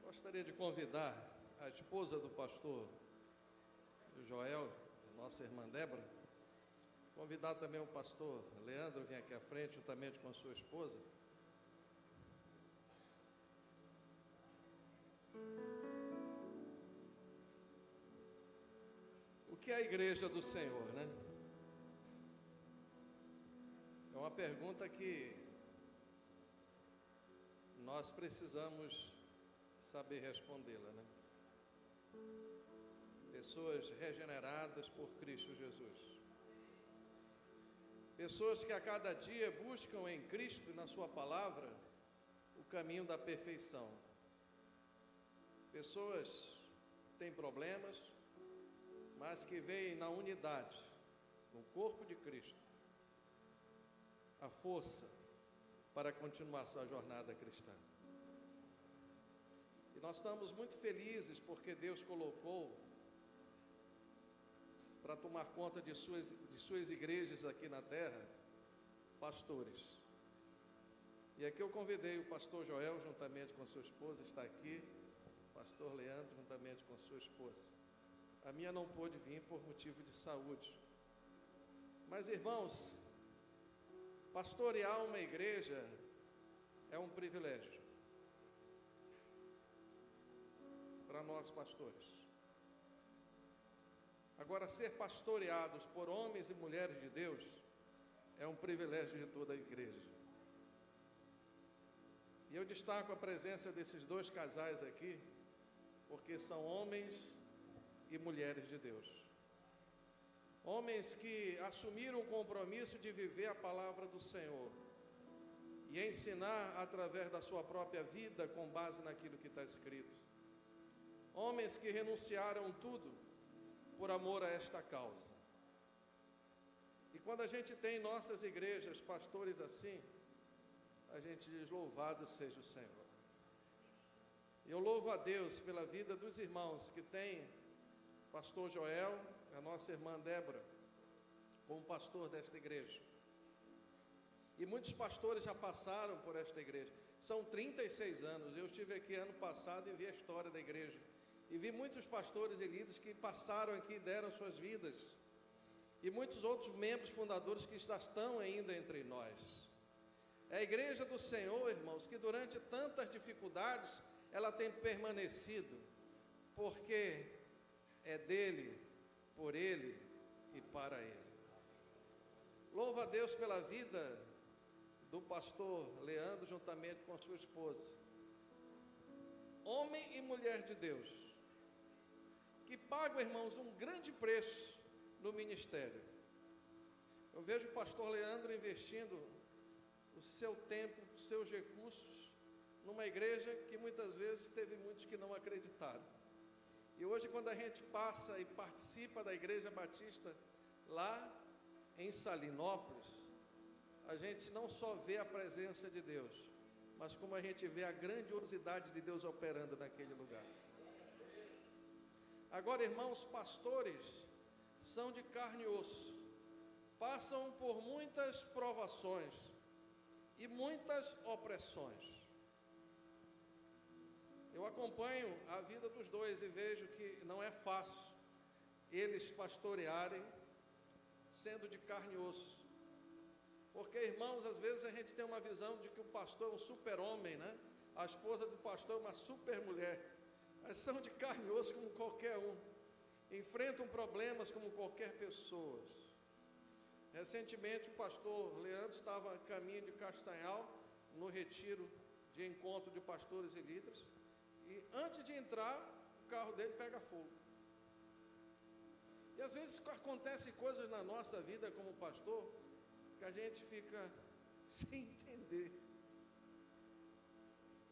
Gostaria de convidar a esposa do pastor Joel, nossa irmã Débora, convidar também o pastor Leandro, vem aqui à frente, juntamente com a sua esposa. O que é a igreja do Senhor, né? É uma pergunta que nós precisamos saber respondê-la, né? Pessoas regeneradas por Cristo Jesus. Pessoas que a cada dia buscam em Cristo e na sua palavra o caminho da perfeição. Pessoas que têm problemas, mas que veem na unidade, no corpo de Cristo, a força para continuar sua jornada cristã. E nós estamos muito felizes porque Deus colocou para tomar conta de suas igrejas aqui na terra, pastores. E aqui eu convidei o pastor Joel, juntamente com a sua esposa, está aqui, o pastor Leandro, juntamente com a sua esposa. A minha não pôde vir por motivo de saúde. Mas, irmãos, pastorear uma igreja é um privilégio para nós pastores. Agora, ser pastoreados por homens e mulheres de Deus é um privilégio de toda a igreja. E eu destaco a presença desses dois casais aqui, porque são homens e mulheres de Deus. Homens que assumiram o compromisso de viver a palavra do Senhor e ensinar através da sua própria vida com base naquilo que está escrito. Homens que renunciaram tudo por amor a esta causa. E quando a gente tem em nossas igrejas pastores assim, a gente diz: louvado seja o Senhor. E eu louvo a Deus pela vida dos irmãos que tem pastor Joel, a nossa irmã Débora, como pastor desta igreja. E muitos pastores já passaram por esta igreja. São 36 anos. Eu estive aqui ano passado e vi a história da igreja. E vi muitos pastores e líderes que passaram aqui e deram suas vidas. E muitos outros membros fundadores que estão ainda entre nós. É a igreja do Senhor, irmãos, que durante tantas dificuldades, ela tem permanecido, porque é dele, por ele e para ele. Louva a Deus pela vida do pastor Leandro, juntamente com a sua esposa. Homem e mulher de Deus, que pagam, irmãos, um grande preço no ministério. Eu vejo o pastor Leandro investindo o seu tempo, os seus recursos, numa igreja que muitas vezes teve muitos que não acreditaram. E hoje, quando a gente passa e participa da Igreja Batista lá em Salinópolis, a gente não só vê a presença de Deus, mas como a gente vê a grandiosidade de Deus operando naquele lugar. Agora, irmãos, pastores são de carne e osso, passam por muitas provações e muitas opressões. Eu acompanho a vida dos dois e vejo que não é fácil eles pastorearem sendo de carne e osso. Porque, irmãos, às vezes a gente tem uma visão de que o pastor é um super-homem, né? A esposa do pastor é uma super-mulher. Mas são de carne e osso como qualquer um. Enfrentam problemas como qualquer pessoa. Recentemente o pastor Leandro estava a caminho de Castanhal, no retiro de encontro de pastores e líderes. E antes de entrar, o carro dele pega fogo. E às vezes acontecem coisas na nossa vida como pastor, que a gente fica sem entender.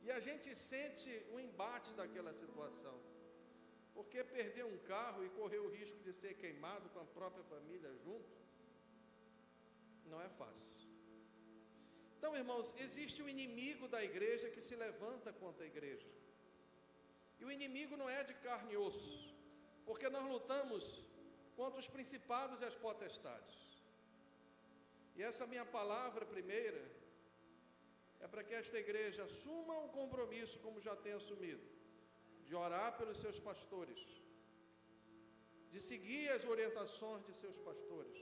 E a gente sente o embate daquela situação. Porque perder um carro e correr o risco de ser queimado com a própria família junto, não é fácil. Então, irmãos, existe o inimigo da igreja que se levanta contra a igreja. E o inimigo não é de carne e osso, porque nós lutamos contra os principados e as potestades. E essa minha palavra primeira é para que esta igreja assuma o compromisso, como já tem assumido, de orar pelos seus pastores, de seguir as orientações de seus pastores,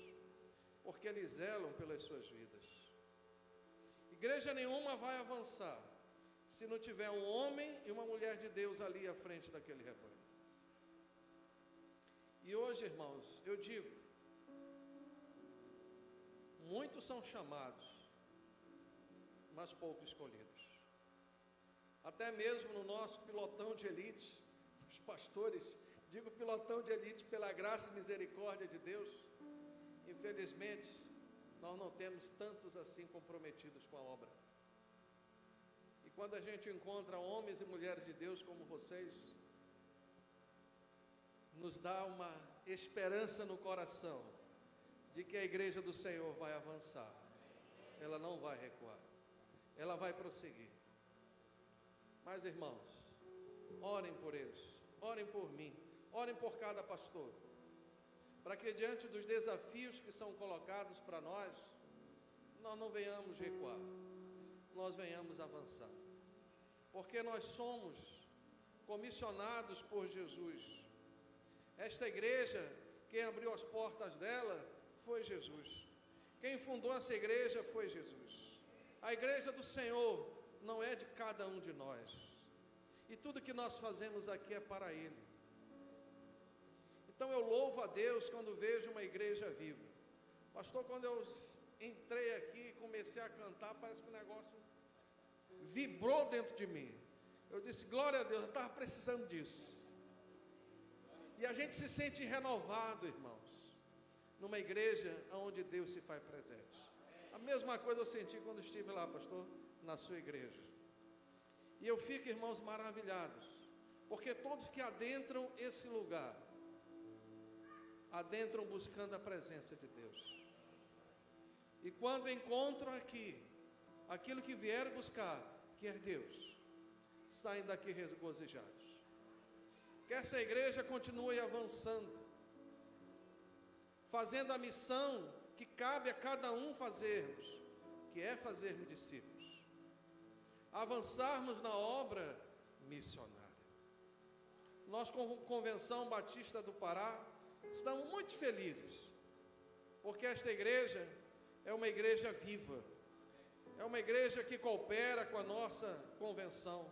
porque eles zelam pelas suas vidas. Igreja nenhuma vai avançar se não tiver um homem e uma mulher de Deus ali à frente daquele rebanho. E hoje, irmãos, eu digo, muitos são chamados, mas poucos escolhidos. Até mesmo no nosso pilotão de elite, os pastores, digo pilotão de elite pela graça e misericórdia de Deus, infelizmente, nós não temos tantos assim comprometidos com a obra. E quando a gente encontra homens e mulheres de Deus como vocês, nos dá uma esperança no coração de que a igreja do Senhor vai avançar. Ela não vai recuar, ela vai prosseguir. Mas, irmãos, orem por eles, orem por mim, orem por cada pastor, para que diante dos desafios que são colocados para nós não venhamos recuar, nós venhamos avançar, porque nós somos comissionados por Jesus. Esta igreja, quem abriu as portas dela foi Jesus, quem fundou essa igreja foi Jesus. A igreja do Senhor não é de cada um de nós, e tudo que nós fazemos aqui é para Ele. Então eu louvo a Deus quando vejo uma igreja viva. Pastor, quando eu entrei aqui e comecei a cantar, parece que o negócio vibrou dentro de mim. Eu disse, glória a Deus, eu estava precisando disso. E a gente se sente renovado, irmãos, numa igreja onde Deus se faz presente. A mesma coisa eu senti quando estive lá, pastor, na sua igreja. E eu fico, irmãos, maravilhados, porque todos que adentram esse lugar, adentram buscando a presença de Deus. E quando encontram aqui aquilo que vieram buscar, que é Deus, saem daqui regozijados. Que essa igreja continue avançando, fazendo a missão que cabe a cada um fazermos, que é fazermos discípulos, avançarmos na obra missionária. Nós, como Convenção Batista do Pará, estamos muito felizes, porque esta igreja é uma igreja viva, é uma igreja que coopera com a nossa convenção,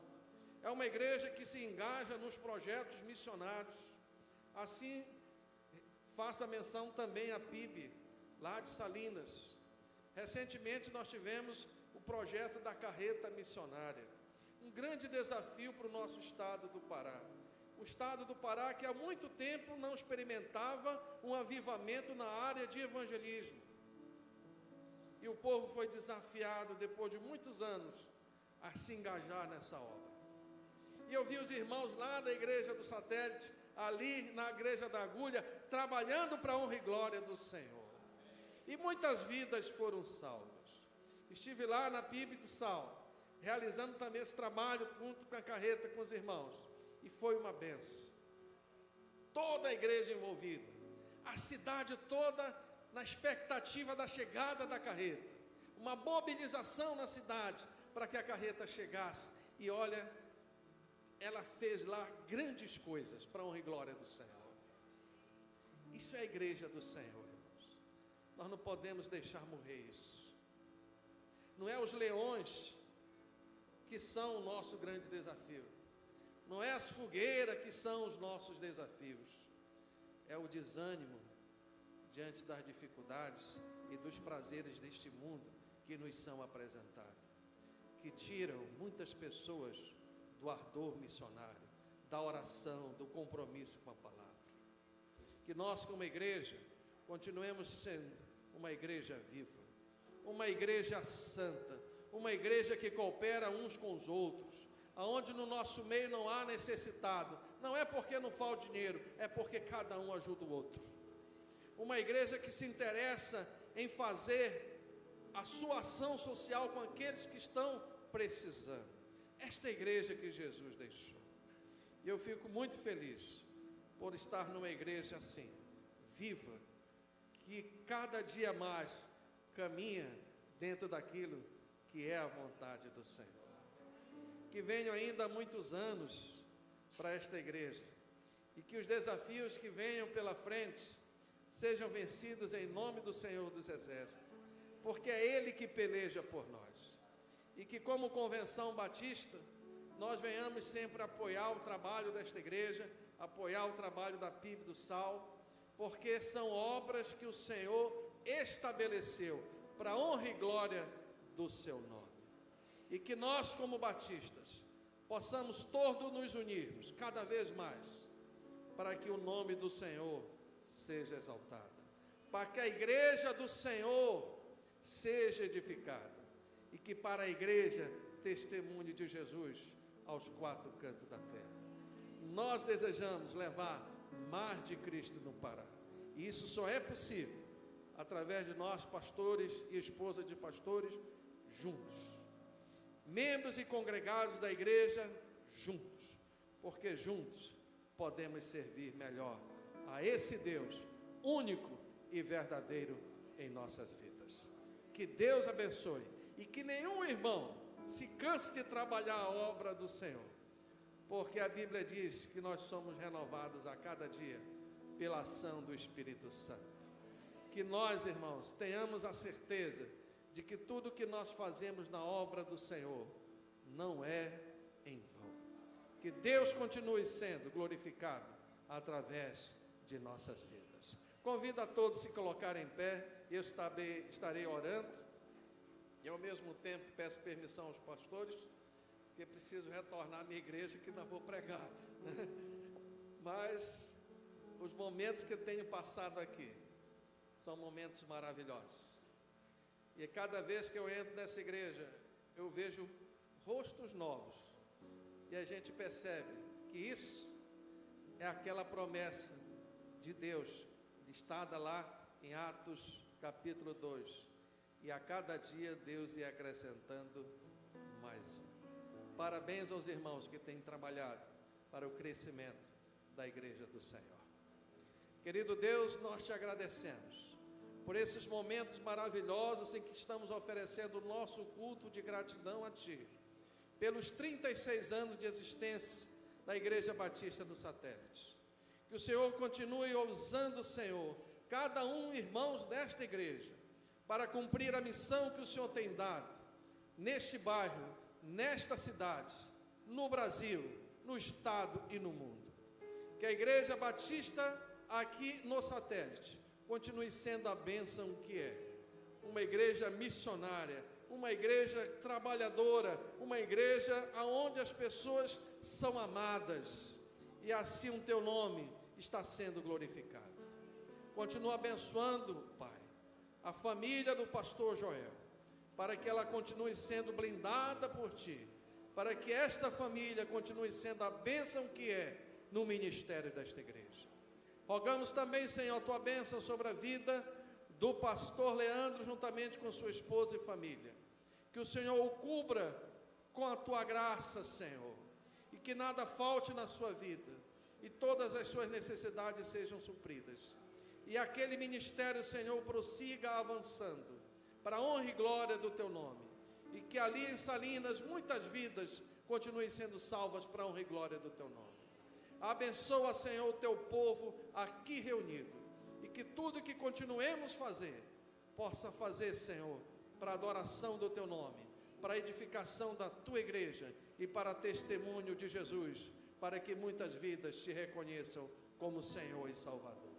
é uma igreja que se engaja nos projetos missionários. Assim, faça menção também à PIB, lá de Salinas. Recentemente nós tivemos o projeto da carreta missionária, um grande desafio para o nosso estado do Pará. O estado do Pará que há muito tempo não experimentava um avivamento na área de evangelismo. E o povo foi desafiado, depois de muitos anos, a se engajar nessa obra. E eu vi os irmãos lá da igreja do Satélite, ali na igreja da Agulha, trabalhando para a honra e glória do Senhor. E muitas vidas foram salvas. Estive lá na PIB do Sal, realizando também esse trabalho junto com a carreta com os irmãos. E foi uma bênção. Toda a igreja envolvida, a cidade toda na expectativa da chegada da carreta. Uma mobilização na cidade para que a carreta chegasse. E olha, ela fez lá grandes coisas para a honra e glória do Senhor. Isso é a igreja do Senhor, irmãos. Nós não podemos deixar morrer isso. Não é os leões que são o nosso grande desafio. Não é as fogueiras que são os nossos desafios. É o desânimo diante das dificuldades e dos prazeres deste mundo que nos são apresentados, que tiram muitas pessoas do ardor missionário, da oração, do compromisso com a palavra. Que nós, como igreja, continuemos sendo uma igreja viva, uma igreja santa, uma igreja que coopera uns com os outros, aonde no nosso meio não há necessitado. Não é porque não falta dinheiro, é porque cada um ajuda o outro. Uma igreja que se interessa em fazer a sua ação social com aqueles que estão precisando. Esta igreja que Jesus deixou. E eu fico muito feliz por estar numa igreja assim, viva, que cada dia mais caminha dentro daquilo que é a vontade do Senhor. Que venham ainda muitos anos para esta igreja, e que os desafios que venham pela frente sejam vencidos em nome do Senhor dos Exércitos, porque é Ele que peleja por nós, e que como Convenção Batista, nós venhamos sempre apoiar o trabalho desta igreja, apoiar o trabalho da PIB do Sal, porque são obras que o Senhor estabeleceu para a honra e glória do seu nome, e que nós como batistas possamos todos nos unirmos cada vez mais, para que o nome do Senhor seja exaltado, para que a igreja do Senhor seja edificada, e que para a igreja testemunhe de Jesus aos quatro cantos da terra. Nós desejamos levar mais de Cristo no Pará, e isso só é possível através de nós, pastores e esposas de pastores, juntos, membros e congregados da igreja, juntos, porque juntos podemos servir melhor a esse Deus único e verdadeiro em nossas vidas. Que Deus abençoe, e que nenhum irmão se canse de trabalhar a obra do Senhor, porque a Bíblia diz que nós somos renovados a cada dia pela ação do Espírito Santo. Que nós, irmãos, tenhamos a certeza de que tudo que nós fazemos na obra do Senhor não é em vão. Que Deus continue sendo glorificado através de nossas vidas. Convido a todos a se colocarem em pé, eu estarei orando, e ao mesmo tempo peço permissão aos pastores, porque preciso retornar à minha igreja, que não vou pregar. Mas os momentos que eu tenho passado aqui são momentos maravilhosos, e cada vez que eu entro nessa igreja, eu vejo rostos novos, e a gente percebe que isso é aquela promessa de Deus, listada lá em Atos capítulo 2, e a cada dia Deus ia acrescentando mais um. Parabéns aos irmãos que têm trabalhado para o crescimento da igreja do Senhor. Querido Deus, nós te agradecemos por esses momentos maravilhosos em que estamos oferecendo o nosso culto de gratidão a Ti, pelos 36 anos de existência da Igreja Batista do Satélite. Que o Senhor continue usando, Senhor, cada um, irmãos desta igreja, para cumprir a missão que o Senhor tem dado, neste bairro, nesta cidade, no Brasil, no estado e no mundo. Que a Igreja Batista aqui no Satélite continue sendo a bênção que é, uma igreja missionária, uma igreja trabalhadora, uma igreja onde as pessoas são amadas, e assim o Teu nome está sendo glorificado. Continua abençoando, Pai, a família do pastor Joel, para que ela continue sendo blindada por Ti, para que esta família continue sendo a bênção que é no ministério desta igreja. Rogamos também, Senhor, a Tua bênção sobre a vida do pastor Leandro, juntamente com sua esposa e família. Que o Senhor o cubra com a Tua graça, Senhor, e que nada falte na sua vida, e todas as suas necessidades sejam supridas. E aquele ministério, Senhor, prossiga avançando, para a honra e glória do Teu nome. E que ali em Salinas, muitas vidas continuem sendo salvas para a honra e glória do Teu nome. Abençoa, Senhor, o Teu povo aqui reunido, e que tudo que continuemos fazer, possa fazer, Senhor, para a adoração do Teu nome, para a edificação da Tua igreja e para testemunho de Jesus, para que muitas vidas Te reconheçam como Senhor e Salvador.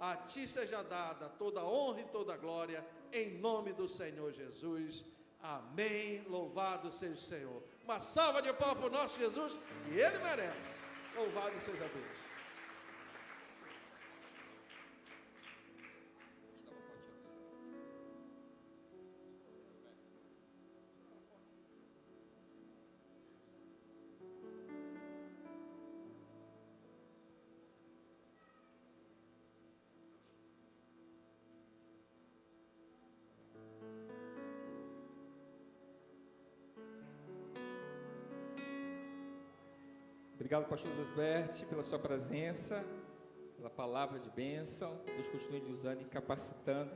A Ti seja dada toda a honra e toda a glória, em nome do Senhor Jesus. Amém. Louvado seja o Senhor. Uma salva de palmas para o nosso Jesus, que Ele merece. Louvado seja Deus. Obrigado, pastor Josberti, pela sua presença, pela palavra de bênção. Deus continue lhe usando e capacitando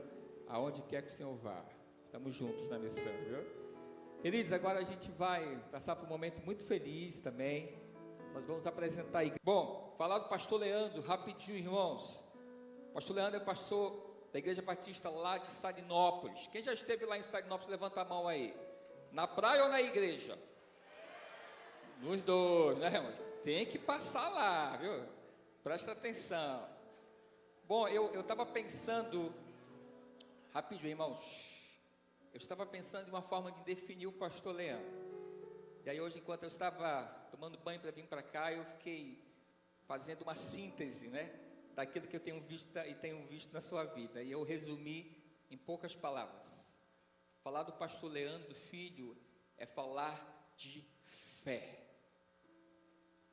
aonde quer que o Senhor vá. Estamos juntos na missão, viu? Queridos, agora a gente vai passar por um momento muito feliz também. Nós vamos apresentar a igreja. Bom, falar do pastor Leandro, rapidinho, irmãos. Pastor Leandro é pastor da Igreja Batista lá de Salinópolis. Quem já esteve lá em Salinópolis, levanta a mão aí. Na praia ou na igreja? Nos dois, né, irmãos? Tem que passar lá, viu? Presta atenção. Bom, eu estava pensando, rapidinho, irmãos. Eu estava pensando em uma forma de definir o pastor Leandro. E aí hoje, enquanto eu estava tomando banho para vir para cá, eu fiquei fazendo uma síntese, né, daquilo que eu tenho visto e tenho visto na sua vida. E eu resumi em poucas palavras. Falar do pastor Leandro Filho é falar de fé.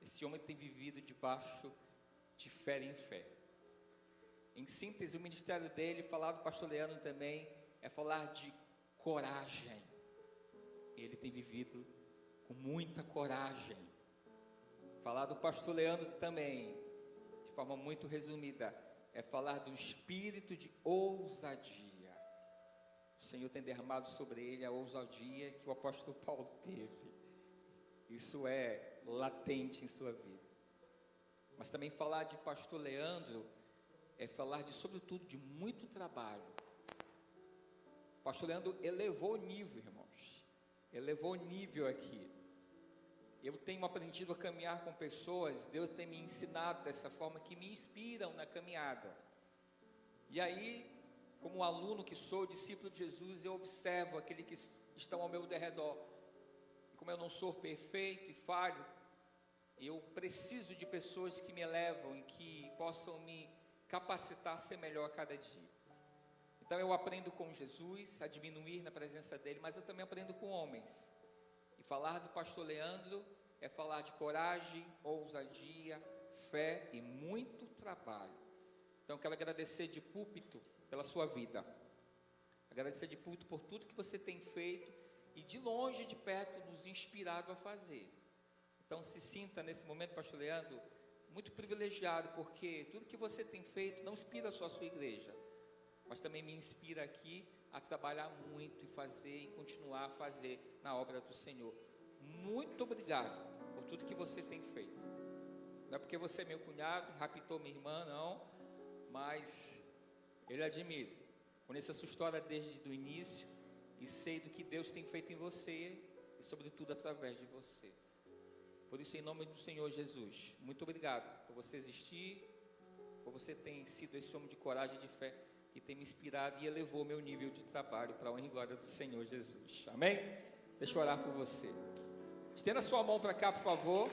Esse homem tem vivido debaixo de fé em fé. Em síntese, o ministério dele, falar do pastor Leandro também, é falar de coragem. Ele tem vivido com muita coragem. Falar do pastor Leandro também, de forma muito resumida, é falar do espírito de ousadia. O Senhor tem derramado sobre ele a ousadia que o apóstolo Paulo teve. Isso é latente em sua vida. Mas também falar de pastor Leandro é falar de, sobretudo, de muito trabalho. O pastor Leandro elevou o nível, irmãos. Elevou o nível aqui. Eu tenho aprendido a caminhar com pessoas, Deus tem me ensinado dessa forma, que me inspiram na caminhada. E aí, como aluno que sou, discípulo de Jesus, eu observo aqueles que estão ao meu derredor. E como eu não sou perfeito e falho, eu preciso de pessoas que me elevam e que possam me capacitar a ser melhor a cada dia. Então eu aprendo com Jesus, a diminuir na presença dele, mas eu também aprendo com homens. E falar do pastor Leandro é falar de coragem, ousadia, fé e muito trabalho. Então eu quero agradecer de púlpito pela sua vida. Agradecer de púlpito por tudo que você tem feito e de longe, de perto, nos inspirado a fazer. Então se sinta nesse momento, pastor Leandro, muito privilegiado, porque tudo que você tem feito não inspira só a sua igreja, mas também me inspira aqui a trabalhar muito e fazer, e continuar a fazer na obra do Senhor. Muito obrigado por tudo que você tem feito. Não é porque você é meu cunhado, raptou minha irmã, não, mas eu lhe admiro. Conheço a sua história desde o início e sei do que Deus tem feito em você e sobretudo através de você. Por isso, em nome do Senhor Jesus, muito obrigado por você existir, por você ter sido esse homem de coragem e de fé que tem me inspirado e elevou meu nível de trabalho para a honra e glória do Senhor Jesus. Amém? Deixa eu orar por você. Estenda a sua mão para cá, por favor.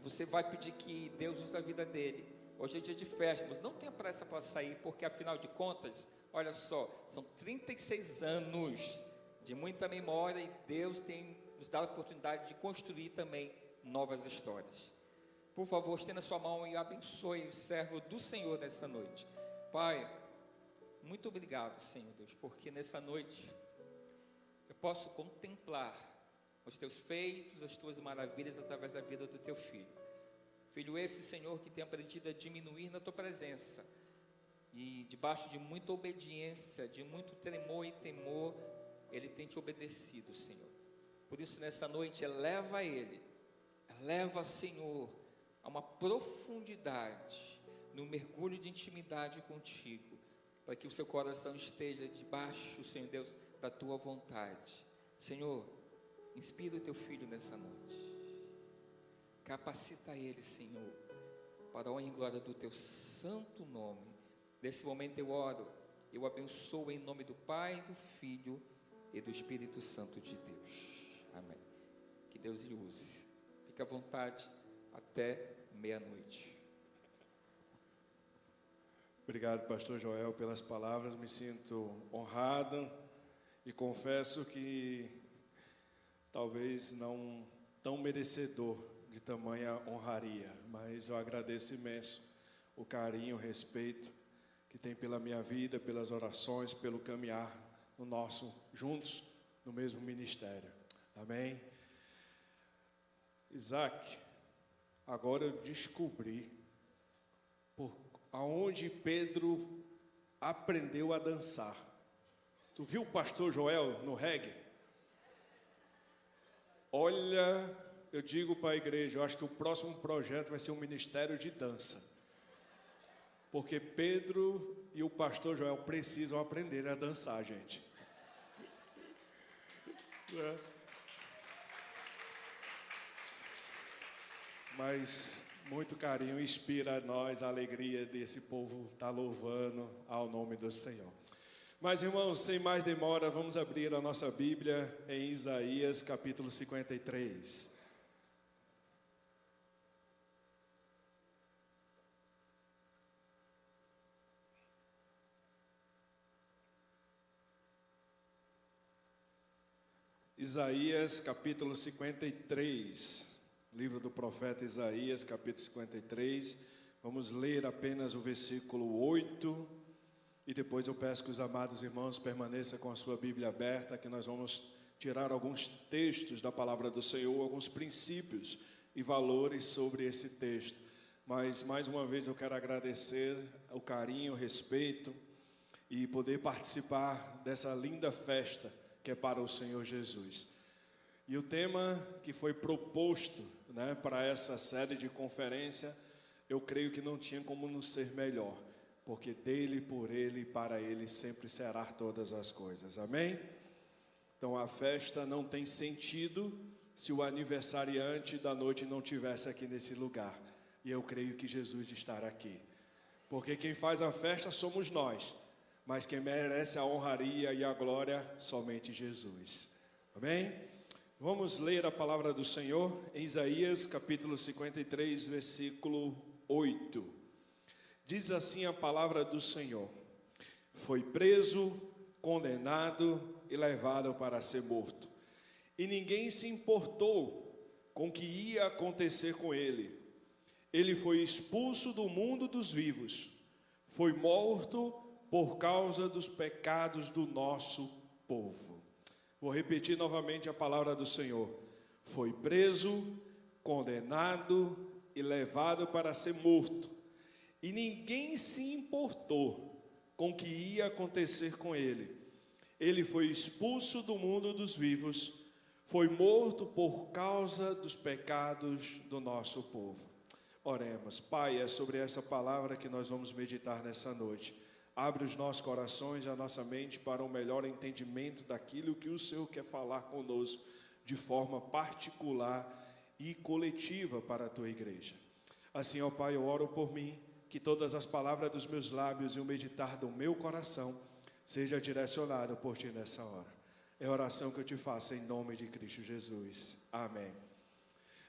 Você vai pedir que Deus use a vida dele. Hoje é dia de festa, mas não tenha pressa para sair, porque afinal de contas, olha só, são 36 anos de muita memória e Deus tem nos dado a oportunidade de construir também novas histórias. Por favor, estenda a sua mão e abençoe o servo do Senhor nessa noite. Pai, muito obrigado, Senhor Deus, porque nessa noite eu posso contemplar os teus feitos, as tuas maravilhas através da vida do teu filho. Filho esse, Senhor, que tem aprendido a diminuir na tua presença e debaixo de muita obediência, de muito tremor e temor, ele tem te obedecido, Senhor. Por isso, nessa noite, eleva ele, eleva, Senhor, a uma profundidade, no mergulho de intimidade contigo, para que o seu coração esteja debaixo, Senhor Deus, da tua vontade. Senhor, inspira o teu filho nessa noite, capacita ele, Senhor, para a honra e glória do teu santo nome. Nesse momento eu oro, eu abençoo em nome do Pai, do Filho e do Espírito Santo de Deus. Amém. Que Deus lhe use. Fique à vontade até meia-noite. Obrigado, pastor Joel, pelas palavras. Me sinto honrado e confesso que talvez não tão merecedor de tamanha honraria, mas eu agradeço imenso o carinho, o respeito que tem pela minha vida, pelas orações, pelo caminhar no nosso juntos no mesmo ministério. Amém? Isaac, agora eu descobri aonde Pedro aprendeu a dançar. Tu viu o pastor Joel no reggae? Olha, eu digo para a igreja, eu acho que o próximo projeto vai ser um ministério de dança. Porque Pedro e o pastor Joel precisam aprender a dançar, gente. Mas muito carinho inspira a nós a alegria desse povo estar louvando ao nome do Senhor. Mas, irmãos, sem mais demora, vamos abrir a nossa Bíblia em Isaías capítulo 53. Isaías capítulo 53, livro do profeta Isaías capítulo 53, vamos ler apenas o versículo 8, e depois eu peço que os amados irmãos permaneçam com a sua Bíblia aberta, que nós vamos tirar alguns textos da palavra do Senhor, alguns princípios e valores sobre esse texto. Mas, mais uma vez, eu quero agradecer o carinho, o respeito e poder participar dessa linda festa que é para o Senhor Jesus. E o tema que foi proposto, para essa série de conferência, eu creio que não tinha como não ser melhor, porque dele, por ele e para ele sempre será todas as coisas, amém? Então a festa não tem sentido se o aniversariante da noite não estivesse aqui nesse lugar, e eu creio que Jesus estará aqui, porque quem faz a festa somos nós, mas quem merece a honraria e a glória, somente Jesus. Amém? Vamos ler a palavra do Senhor em Isaías capítulo 53, versículo 8. Diz assim a palavra do Senhor: foi preso, condenado e levado para ser morto. E ninguém se importou com o que ia acontecer com ele. Ele foi expulso do mundo dos vivos, foi morto por causa dos pecados do nosso povo. Vou repetir novamente a palavra do Senhor. Foi preso, condenado e levado para ser morto. E ninguém se importou com o que ia acontecer com ele. Ele foi expulso do mundo dos vivos, foi morto por causa dos pecados do nosso povo. Oremos. Pai, é sobre essa palavra que nós vamos meditar nessa noite. Abre os nossos corações e a nossa mente para um melhor entendimento daquilo que o Senhor quer falar conosco de forma particular e coletiva para a Tua igreja. Assim, ó Pai, eu oro por mim, que todas as palavras dos meus lábios e o meditar do meu coração seja direcionado por Ti nessa hora. É a oração que eu te faço em nome de Cristo Jesus. Amém.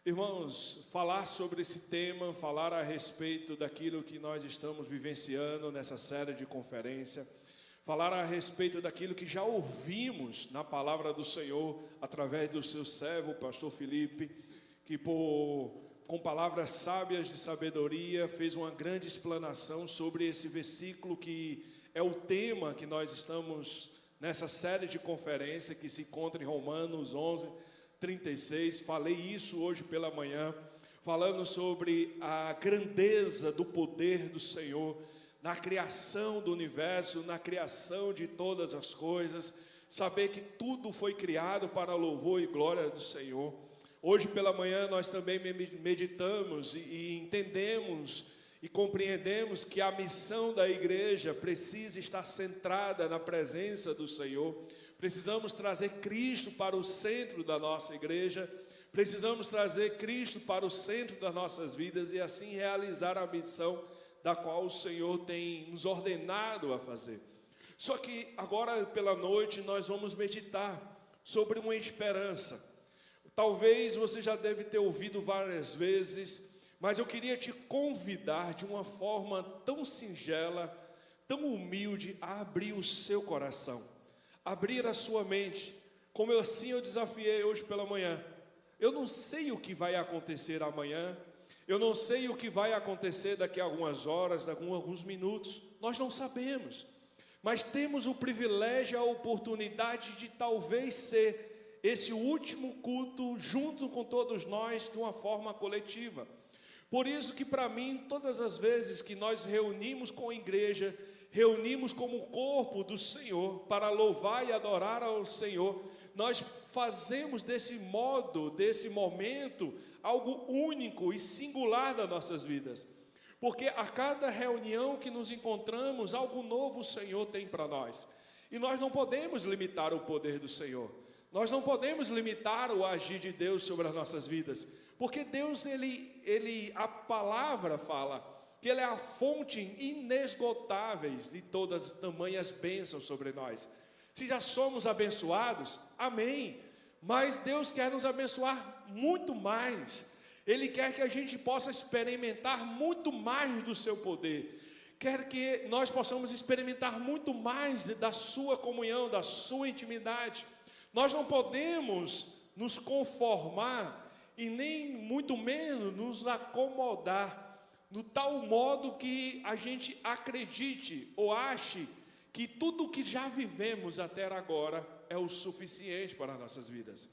Irmãos, falar sobre esse tema, falar a respeito daquilo que nós estamos vivenciando nessa série de conferência, falar a respeito daquilo que já ouvimos na palavra do Senhor, através do seu servo, o pastor Felipe, que com palavras sábias de sabedoria, fez uma grande explanação sobre esse versículo que é o tema que nós estamos nessa série de conferência, que se encontra em Romanos 11:36, falei isso hoje pela manhã, falando sobre a grandeza do poder do Senhor na criação do universo, na criação de todas as coisas, saber que tudo foi criado para louvor e glória do Senhor. Hoje pela manhã nós também meditamos e entendemos e compreendemos que a missão da igreja precisa estar centrada na presença do Senhor. Precisamos trazer Cristo para o centro da nossa igreja, precisamos trazer Cristo para o centro das nossas vidas e assim realizar a missão da qual o Senhor tem nos ordenado a fazer. Só que agora pela noite nós vamos meditar sobre uma esperança. Talvez você já deve ter ouvido várias vezes, mas eu queria te convidar de uma forma tão singela, tão humilde, a abrir o seu coração, abrir a sua mente, como eu desafiei hoje pela manhã. Eu não sei o que vai acontecer amanhã, eu não sei o que vai acontecer daqui a algumas horas, daqui a alguns minutos, nós não sabemos, mas temos o privilégio, a oportunidade de talvez ser esse último culto junto com todos nós de uma forma coletiva. Por isso que para mim, todas as vezes que nós reunimos com a igreja, reunimos como corpo do Senhor para louvar e adorar ao Senhor, nós fazemos desse momento, algo único e singular das nossas vidas. Porque a cada reunião que nos encontramos, algo novo o Senhor tem para nós. E nós não podemos limitar o poder do Senhor. Nós não podemos limitar o agir de Deus sobre as nossas vidas. Porque Deus, a palavra fala que Ele é a fonte inesgotáveis de todas as tamanhas bênçãos sobre nós. Se já somos abençoados, amém. Mas Deus quer nos abençoar muito mais. Ele quer que a gente possa experimentar muito mais do seu poder. Quer que nós possamos experimentar muito mais da sua comunhão, da sua intimidade. Nós não podemos nos conformar e nem muito menos nos acomodar no tal modo que a gente acredite ou ache que tudo que já vivemos até agora é o suficiente para nossas vidas.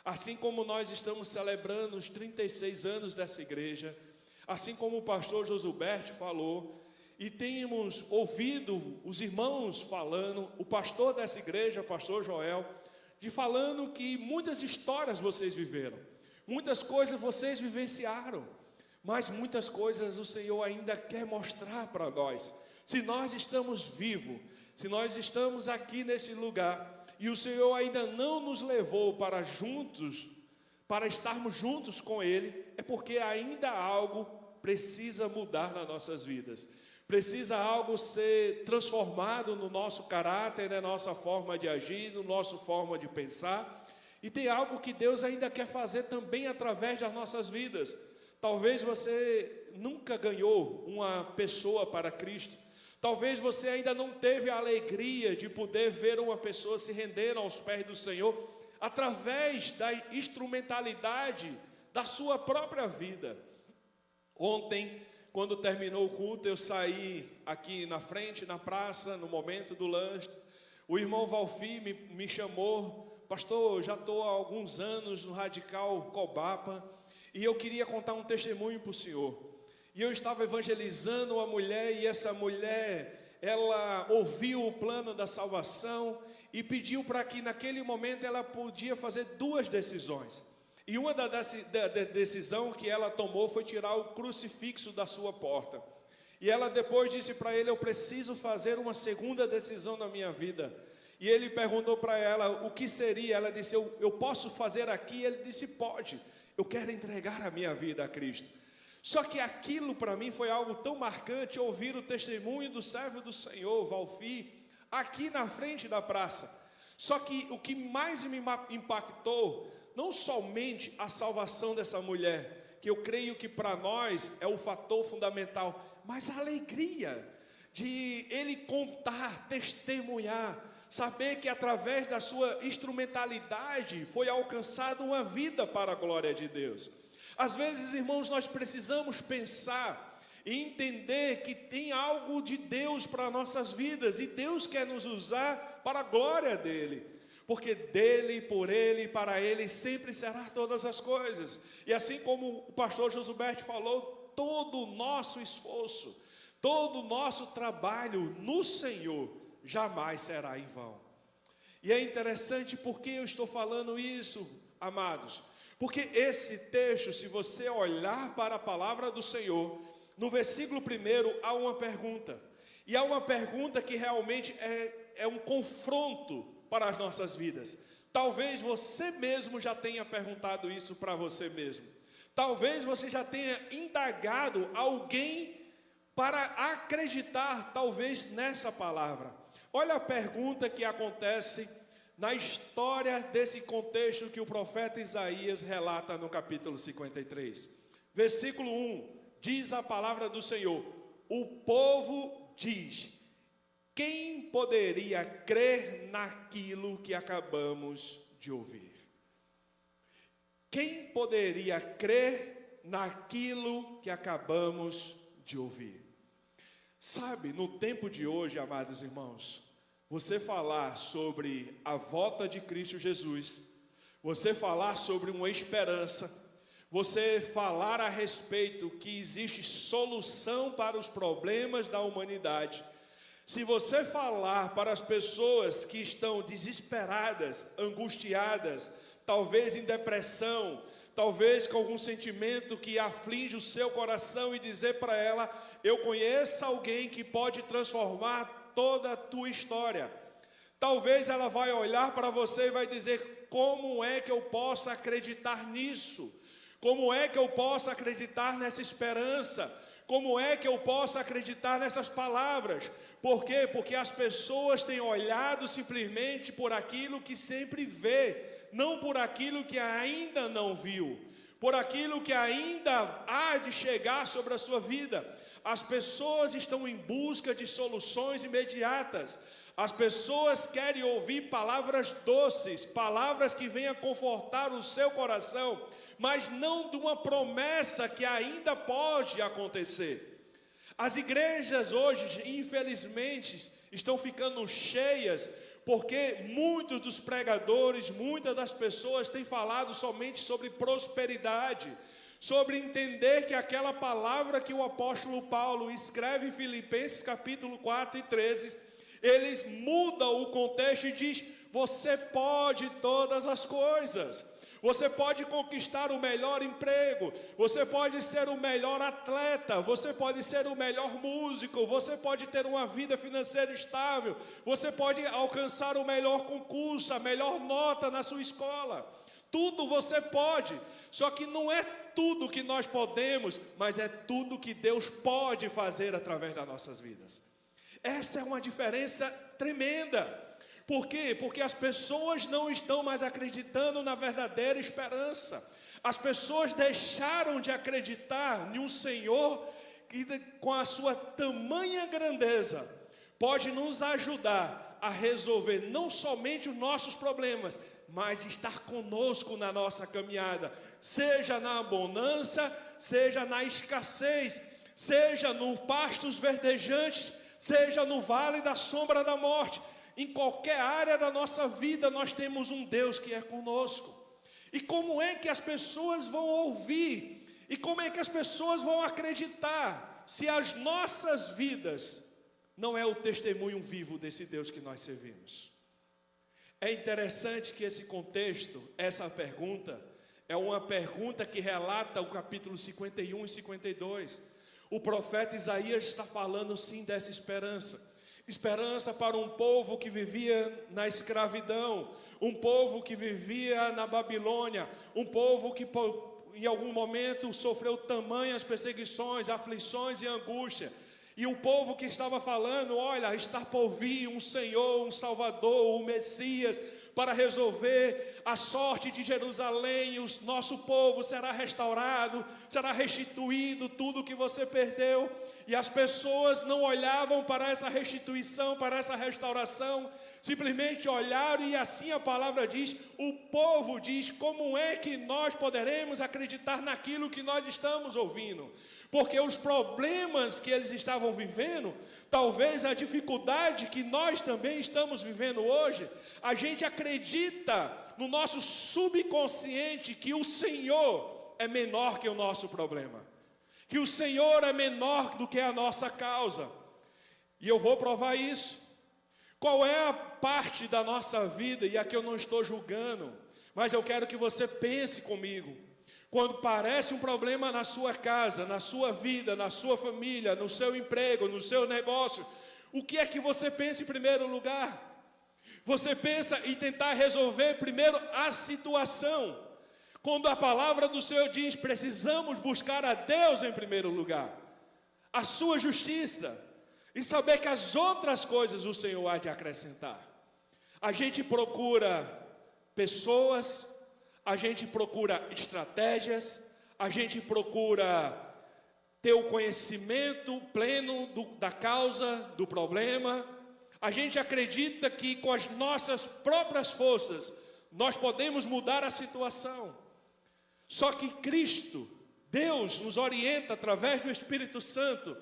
Assim como nós estamos celebrando os 36 anos dessa igreja, assim como o pastor Josuberto falou, e temos ouvido os irmãos falando, o pastor dessa igreja, o pastor Joel, falando que muitas histórias vocês viveram, muitas coisas vocês vivenciaram, mas muitas coisas o Senhor ainda quer mostrar para nós. Se nós estamos vivos, se nós estamos aqui nesse lugar, e o Senhor ainda não nos levou para estarmos juntos com Ele, é porque ainda algo precisa mudar nas nossas vidas. Precisa algo ser transformado no nosso caráter, na nossa forma de agir, na nossa forma de pensar. E tem algo que Deus ainda quer fazer também através das nossas vidas. Talvez você nunca ganhou uma pessoa para Cristo. Talvez você ainda não teve a alegria de poder ver uma pessoa se render aos pés do Senhor através da instrumentalidade da sua própria vida. Ontem, quando terminou o culto, eu saí aqui na frente, na praça, no momento do lanche. O irmão Valfi me chamou, pastor, já estou há alguns anos no Radical Cobapa, e eu queria contar um testemunho para o senhor. E eu estava evangelizando uma mulher, e essa mulher, ela ouviu o plano da salvação, e pediu para que naquele momento ela podia fazer duas decisões. E uma da decisão que ela tomou foi tirar o crucifixo da sua porta. E ela depois disse para ele, eu preciso fazer uma segunda decisão na minha vida. E ele perguntou para ela, o que seria? Ela disse, eu posso fazer aqui? Ele disse, pode. Eu quero entregar a minha vida a Cristo. Só que aquilo para mim foi algo tão marcante, ouvir o testemunho do servo do Senhor, Valfi, aqui na frente da praça. Só que o que mais me impactou, não somente a salvação dessa mulher, que eu creio que para nós é o fator fundamental, mas a alegria de ele contar, testemunhar, saber que através da sua instrumentalidade foi alcançada uma vida para a glória de Deus. Às vezes, irmãos, nós precisamos pensar e entender que tem algo de Deus para nossas vidas, e Deus quer nos usar para a glória dEle, porque dEle, por Ele e para Ele sempre será todas as coisas. E assim como o pastor Josuberto falou, todo o nosso esforço, todo o nosso trabalho no Senhor jamais será em vão. E é interessante porque eu estou falando isso, amados, porque esse texto, se você olhar para a palavra do Senhor, no versículo 1 há uma pergunta, e há uma pergunta que realmente é um confronto para as nossas vidas. Talvez você mesmo já tenha perguntado isso para você mesmo, talvez você já tenha indagado alguém para acreditar talvez nessa palavra. Olha a pergunta que acontece na história desse contexto que o profeta Isaías relata no capítulo 53. Versículo 1, diz a palavra do Senhor, o povo diz, quem poderia crer naquilo que acabamos de ouvir? Quem poderia crer naquilo que acabamos de ouvir? Sabe, no tempo de hoje, amados irmãos, você falar sobre a volta de Cristo Jesus, você falar sobre uma esperança, você falar a respeito que existe solução para os problemas da humanidade, Se você falar para as pessoas que estão desesperadas, angustiadas, talvez em depressão, talvez com algum sentimento que aflige o seu coração, e dizer para ela: eu conheço alguém que pode transformar toda a tua história. Talvez ela vai olhar para você e vai dizer: como é que eu posso acreditar nisso? Como é que eu posso acreditar nessa esperança? Como é que eu posso acreditar nessas palavras? Por quê? Porque as pessoas têm olhado simplesmente por aquilo que sempre vê, não por aquilo que ainda não viu, por aquilo que ainda há de chegar sobre a sua vida. As pessoas estão em busca de soluções imediatas. As pessoas querem ouvir palavras doces, palavras que venham confortar o seu coração, mas não de uma promessa que ainda pode acontecer. As igrejas hoje, infelizmente, estão ficando cheias, porque muitos dos pregadores, muitas das pessoas têm falado somente sobre prosperidade, sobre entender que aquela palavra que o apóstolo Paulo escreve em Filipenses capítulo 4 e 13, eles mudam o contexto e diz: você pode todas as coisas. Você pode conquistar o melhor emprego, você pode ser o melhor atleta, você pode ser o melhor músico, você pode ter uma vida financeira estável, você pode alcançar o melhor concurso, a melhor nota na sua escola. Tudo você pode, só que não é tudo que nós podemos, mas é tudo que Deus pode fazer através das nossas vidas. Essa é uma diferença tremenda. Por quê? Porque as pessoas não estão mais acreditando na verdadeira esperança. As pessoas deixaram de acreditar em um Senhor que, com a sua tamanha grandeza, pode nos ajudar a resolver não somente os nossos problemas, mas estar conosco na nossa caminhada, seja na abundância, seja na escassez, seja no pastos verdejantes, seja no vale da sombra da morte. Em qualquer área da nossa vida, nós temos um Deus que é conosco. E como é que as pessoas vão ouvir? E como é que as pessoas vão acreditar se as nossas vidas não é o testemunho vivo desse Deus que nós servimos? É interessante que esse contexto, essa pergunta, é uma pergunta que relata o capítulo 51 e 52. O profeta Isaías está falando sim dessa esperança. Esperança para um povo que vivia na escravidão, um povo que vivia na Babilônia, um povo que em algum momento sofreu tamanhas perseguições, aflições e angústia. E um povo que estava falando: olha, está por vir um Senhor, um Salvador, um Messias, para resolver a sorte de Jerusalém. O nosso povo será restaurado, será restituído tudo que você perdeu. E as pessoas não olhavam para essa restituição, para essa restauração, simplesmente olharam, e assim a palavra diz, o povo diz: como é que nós poderemos acreditar naquilo que nós estamos ouvindo? Porque os problemas que eles estavam vivendo, talvez a dificuldade que nós também estamos vivendo hoje, a gente acredita no nosso subconsciente que o Senhor é menor que o nosso problema, que o Senhor é menor do que a nossa causa. E eu vou provar isso. Qual é a parte da nossa vida, e aqui eu não estou julgando, mas eu quero que você pense comigo. Quando parece um problema na sua casa, na sua vida, na sua família, no seu emprego, no seu negócio, o que é que você pensa em primeiro lugar? Você pensa em tentar resolver primeiro a situação. Quando a palavra do Senhor diz: precisamos buscar a Deus em primeiro lugar, a sua justiça, e saber que as outras coisas o Senhor há de acrescentar. A gente procura pessoas, a gente procura estratégias, a gente procura ter o conhecimento pleno da causa, do problema. A gente acredita que com as nossas próprias forças nós podemos mudar a situação. Só que Cristo, Deus, nos orienta através do Espírito Santo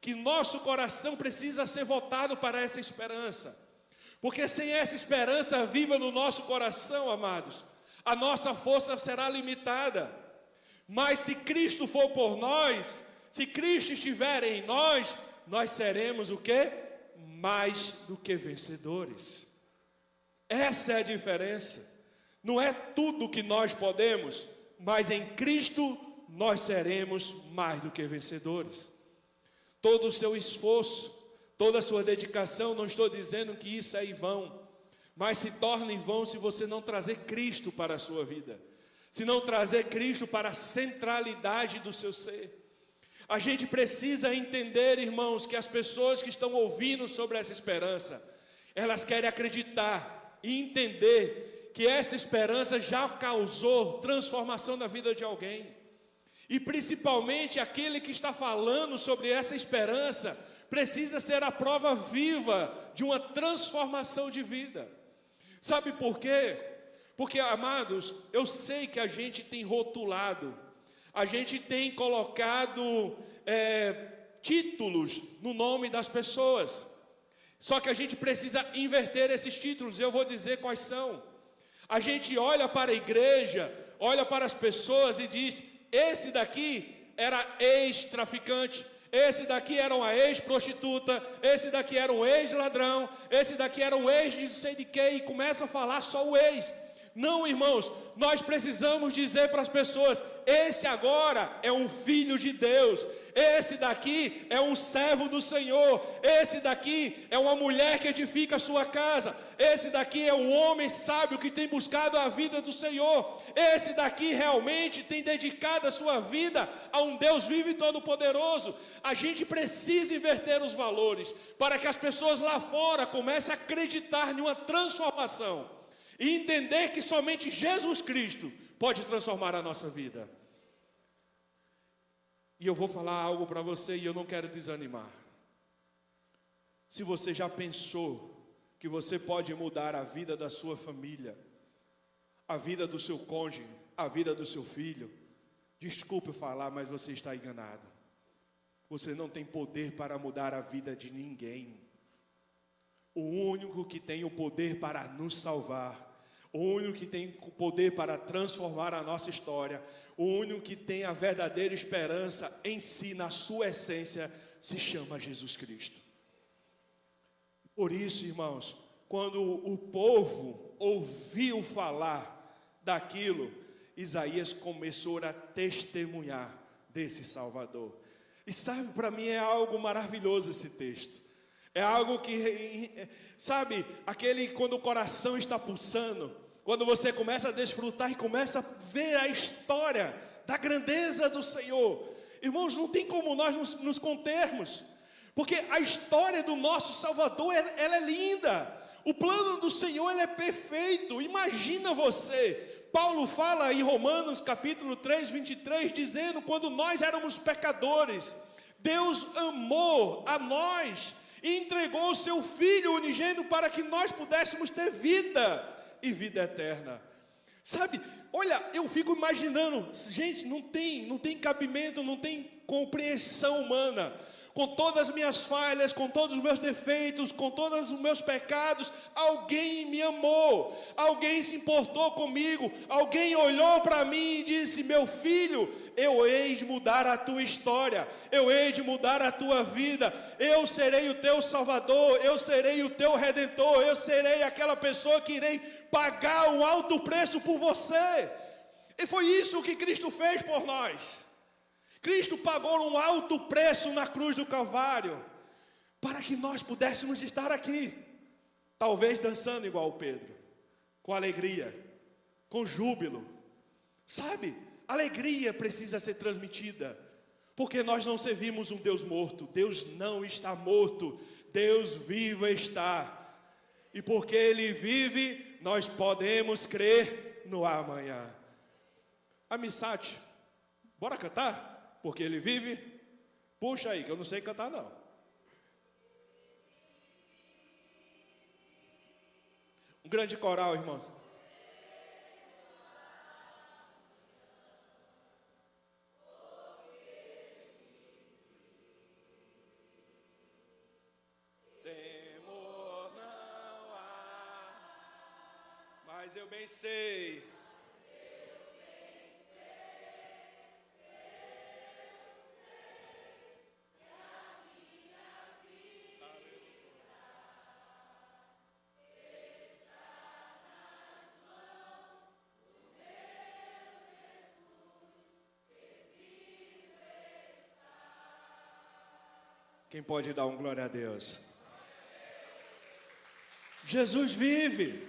que nosso coração precisa ser voltado para essa esperança. Porque sem essa esperança viva no nosso coração, amados, a nossa força será limitada. Mas se Cristo for por nós, se Cristo estiver em nós, nós seremos o quê? mais do que vencedores. Essa é a diferença. Não é tudo que nós podemos, mas em Cristo nós seremos mais do que vencedores. Todo o seu esforço, toda a sua dedicação, não estou dizendo que isso é em vão, mas se torna em vão se você não trazer Cristo para a sua vida, se não trazer Cristo para a centralidade do seu ser. A gente precisa entender, irmãos, que as pessoas que estão ouvindo sobre essa esperança, elas querem acreditar e entender que essa esperança já causou transformação na vida de alguém. E principalmente aquele que está falando sobre essa esperança precisa ser a prova viva de uma transformação de vida. Sabe por quê? Porque, amados, eu sei que a gente tem rotulado, a gente tem colocado títulos no nome das pessoas. Só que a gente precisa inverter esses títulos, e eu vou dizer quais são. A gente olha para a igreja, olha para as pessoas e diz: esse daqui era ex-traficante, esse daqui era uma ex-prostituta, esse daqui era um ex-ladrão, esse daqui era um ex de não sei de quem, e começa a falar só o ex. Não, irmãos, nós precisamos dizer para as pessoas: esse agora é um filho de Deus, esse daqui é um servo do Senhor, esse daqui é uma mulher que edifica a sua casa, esse daqui é um homem sábio que tem buscado a vida do Senhor, esse daqui realmente tem dedicado a sua vida a um Deus vivo e todo-poderoso. A gente precisa inverter os valores para que as pessoas lá fora comecem a acreditar em uma transformação e entender que somente Jesus Cristo pode transformar a nossa vida. E eu vou falar algo para você e eu não quero desanimar. Se você já pensou que você pode mudar a vida da sua família, a vida do seu cônjuge, a vida do seu filho, desculpe falar, mas você está enganado. Você não tem poder para mudar a vida de ninguém. O único que tem o poder para nos salvar, o único que tem o poder para transformar a nossa história, o único que tem a verdadeira esperança em si, na sua essência, se chama Jesus Cristo. Por isso, irmãos, quando o povo ouviu falar daquilo, Isaías começou a testemunhar desse Salvador. E sabe, para mim é algo maravilhoso esse texto. É algo que, sabe, aquele quando o coração está pulsando, quando você começa a desfrutar e começa a ver a história da grandeza do Senhor. Irmãos, não tem como nós nos contermos, porque a história do nosso Salvador, ela é linda. O plano do Senhor, ele é perfeito. Imagina você, Paulo fala em Romanos capítulo 3, 23, dizendo: quando nós éramos pecadores, Deus amou a nós e entregou o seu Filho unigênito para que nós pudéssemos ter vida e vida eterna. Sabe, olha, eu fico imaginando, gente, não tem cabimento, não tem compreensão humana. Com todas as minhas falhas, com todos os meus defeitos, com todos os meus pecados, alguém me amou, alguém se importou comigo, alguém olhou para mim e disse: meu filho, eu hei de mudar a tua história, eu hei de mudar a tua vida, eu serei o teu Salvador, eu serei o teu Redentor, eu serei aquela pessoa que irei pagar um alto preço por você. E foi isso que Cristo fez por nós. Cristo pagou um alto preço na cruz do Calvário, para que nós pudéssemos estar aqui, talvez dançando igual Pedro, com alegria, com júbilo. Sabe, alegria precisa ser transmitida, porque nós não servimos um Deus morto. Deus não está morto, Deus vivo está, e porque Ele vive, nós podemos crer no amanhã. Amissate, bora cantar? Porque Ele vive. Puxa aí, que eu não sei cantar não. Um grande coral, irmãos. Temor não há, mas eu bem sei. Quem pode dar um glória a Deus? Jesus vive.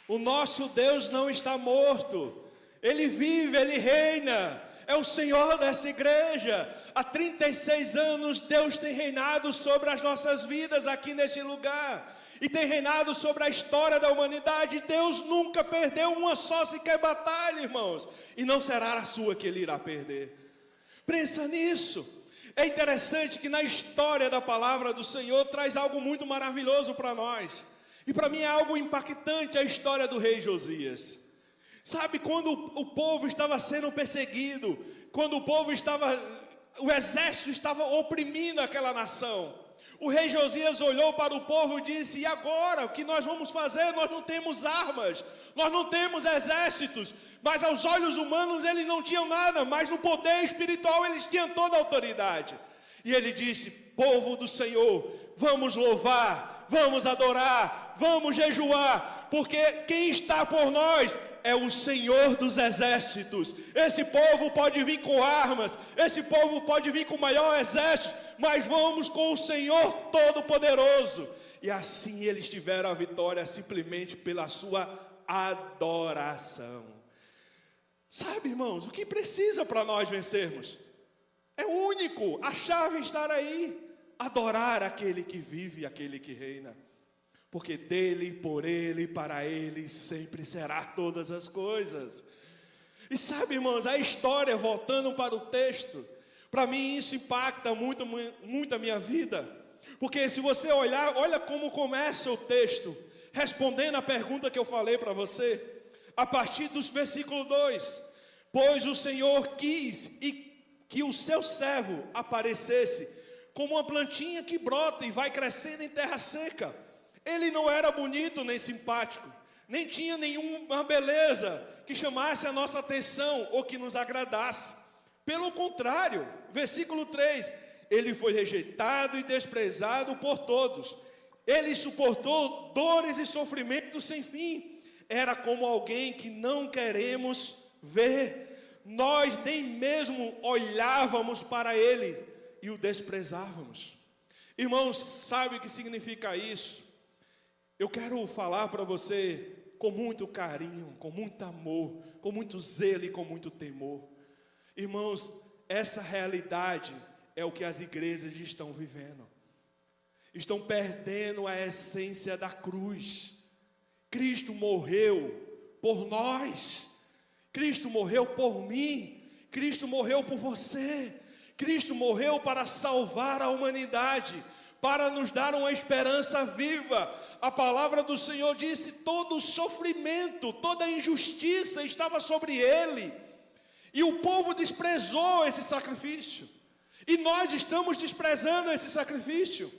O nosso Deus não está morto. Ele vive, Ele reina. É o Senhor dessa igreja. Há 36 anos Deus tem reinado sobre as nossas vidas aqui nesse lugar. E tem reinado sobre a história da humanidade. Deus nunca perdeu uma só sequer batalha, irmãos. E não será a sua que Ele irá perder. Pensa nisso. É interessante que na história da palavra do Senhor traz algo muito maravilhoso para nós. E para mim é algo impactante a história do rei Josias. Sabe, quando o povo estava sendo perseguido, quando o exército estava oprimindo aquela nação, o rei Josias olhou para o povo e disse: e agora, o que nós vamos fazer? Nós não temos armas, nós não temos exércitos, mas aos olhos humanos eles não tinham nada, mas no poder espiritual eles tinham toda a autoridade. E ele disse: povo do Senhor, vamos louvar, vamos adorar, vamos jejuar, porque quem está por nós é o Senhor dos exércitos. Esse povo pode vir com armas, esse povo pode vir com o maior exército, mas vamos com o Senhor Todo-Poderoso. E assim eles tiveram a vitória simplesmente pela sua adoração. Sabe, irmãos, o que precisa para nós vencermos? É único, a chave está aí: adorar aquele que vive, aquele que reina. Porque dele, por ele, para ele sempre será todas as coisas. E sabe, irmãos, a história, voltando para o texto, para mim isso impacta muito a minha vida. Porque se você olhar, olha como começa o texto, respondendo a pergunta que eu falei para você, a partir dos versículo 2. Pois o Senhor quis que o seu servo aparecesse como uma plantinha que brota e vai crescendo em terra seca. Ele não era bonito nem simpático, nem tinha nenhuma beleza que chamasse a nossa atenção ou que nos agradasse. Pelo contrário, versículo 3, ele foi rejeitado e desprezado por todos. Ele suportou dores e sofrimentos sem fim. Era como alguém que não queremos ver. Nós nem mesmo olhávamos para ele e o desprezávamos. Irmãos, sabe o que significa isso? Eu quero falar para você com muito carinho, com muito amor, com muito zelo e com muito temor. Irmãos, essa realidade é o que as igrejas estão vivendo. Estão perdendo a essência da cruz. Cristo morreu por nós. Cristo morreu por mim. Cristo morreu por você. Cristo morreu para salvar a humanidade, para nos dar uma esperança viva. A palavra do Senhor disse: todo o sofrimento, toda a injustiça estava sobre ele. E o povo desprezou esse sacrifício. E nós estamos desprezando esse sacrifício,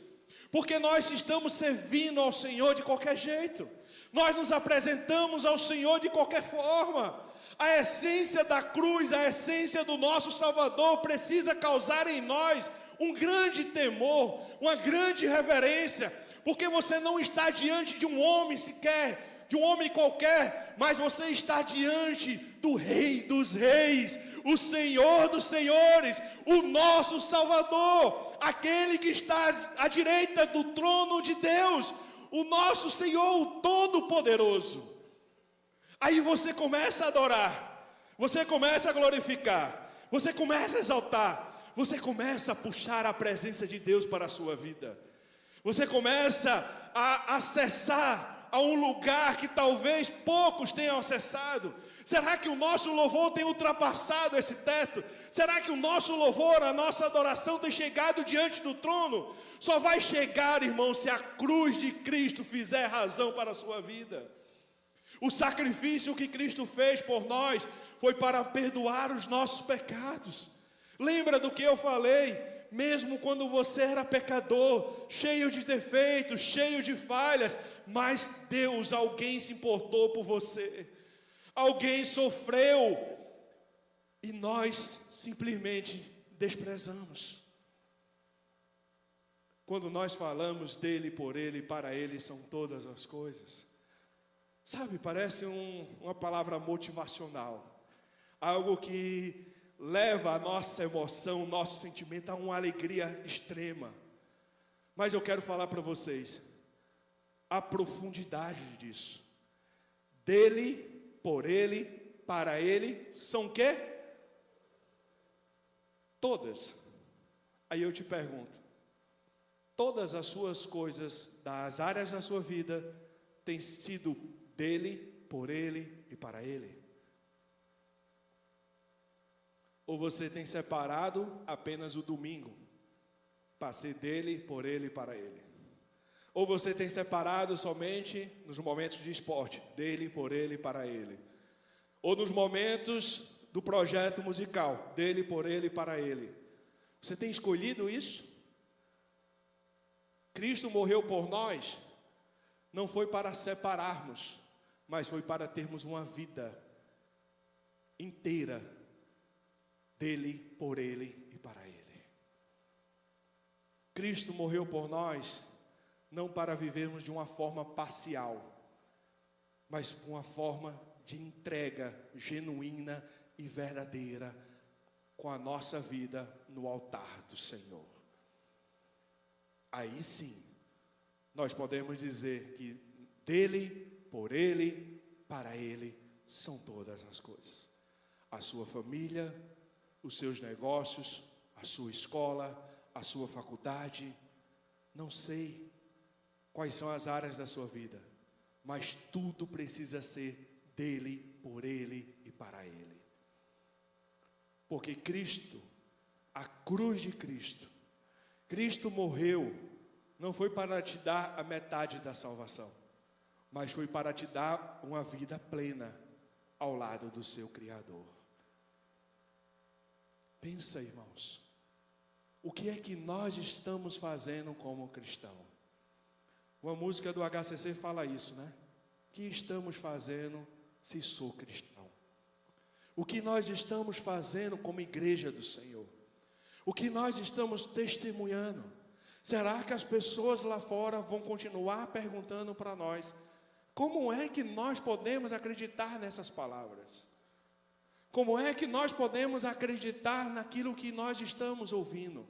porque nós estamos servindo ao Senhor de qualquer jeito. Nós nos apresentamos ao Senhor de qualquer forma. A essência da cruz, a essência do nosso Salvador precisa causar em nós um grande temor, uma grande reverência, porque você não está diante de um homem sequer, de um homem qualquer, mas você está diante do Rei dos Reis, o Senhor dos Senhores, o nosso Salvador, aquele que está à direita do trono de Deus, o nosso Senhor, o Todo-Poderoso. Aí você começa a adorar, você começa a glorificar, você começa a exaltar, você começa a puxar a presença de Deus para a sua vida. Você começa a acessar a um lugar que talvez poucos tenham acessado. Será que o nosso louvor tem ultrapassado esse teto? Será que o nosso louvor, a nossa adoração tem chegado diante do trono? Só vai chegar, irmão, se a cruz de Cristo fizer razão para a sua vida. O sacrifício que Cristo fez por nós foi para perdoar os nossos pecados. Lembra do que eu falei? Mesmo quando você era pecador, cheio de defeitos, cheio de falhas, mas Deus, alguém se importou por você, alguém sofreu, e nós simplesmente desprezamos. Quando nós falamos dele, por ele, para ele são todas as coisas, sabe, parece uma palavra motivacional, algo que leva a nossa emoção, o nosso sentimento a uma alegria extrema. Mas eu quero falar para vocês a profundidade disso. Dele, por ele, para ele, são o quê? Todas. Aí eu te pergunto, todas as suas coisas, das áreas da sua vida, têm sido dele, por ele e para ele? Ou você tem separado apenas o domingo, para ser dele, por ele e para ele? Ou você tem separado somente nos momentos de esporte, dele, por ele e para ele? Ou nos momentos do projeto musical, dele, por ele e para ele? Você tem escolhido isso? Cristo morreu por nós, não foi para separarmos, mas foi para termos uma vida inteira, dele, por ele e para ele. Cristo morreu por nós, não para vivermos de uma forma parcial, mas uma forma de entrega genuína e verdadeira, com a nossa vida no altar do Senhor. Aí sim, nós podemos dizer que dele, por ele, para ele, são todas as coisas. A sua família, os seus negócios, a sua escola, a sua faculdade, não sei quais são as áreas da sua vida, mas tudo precisa ser dele, por ele e para ele. Porque Cristo, a cruz de Cristo, Cristo morreu, não foi para te dar a metade da salvação, mas foi para te dar uma vida plena ao lado do seu Criador. Pensa, irmãos, o que é que nós estamos fazendo como cristão? Uma música do HCC fala isso, né? O que estamos fazendo se sou cristão? O que nós estamos fazendo como igreja do Senhor? O que nós estamos testemunhando? Será que as pessoas lá fora vão continuar perguntando para nós, como é que nós podemos acreditar nessas palavras? Como é que nós podemos acreditar naquilo que nós estamos ouvindo?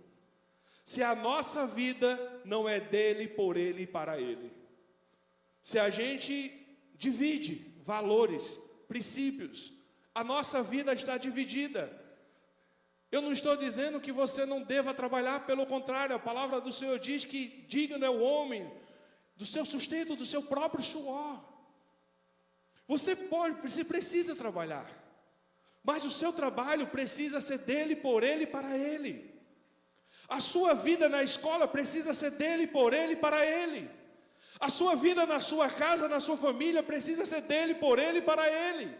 Se a nossa vida não é dele, por ele e para ele. Se a gente divide valores, princípios, a nossa vida está dividida. Eu não estou dizendo que você não deva trabalhar, pelo contrário, a palavra do Senhor diz que digno é o homem do seu sustento, do seu próprio suor. Você precisa trabalhar, mas o seu trabalho precisa ser dele, por ele e para ele. A sua vida na escola precisa ser dele, por ele e para ele. A sua vida na sua casa, na sua família, precisa ser dele, por ele e para ele.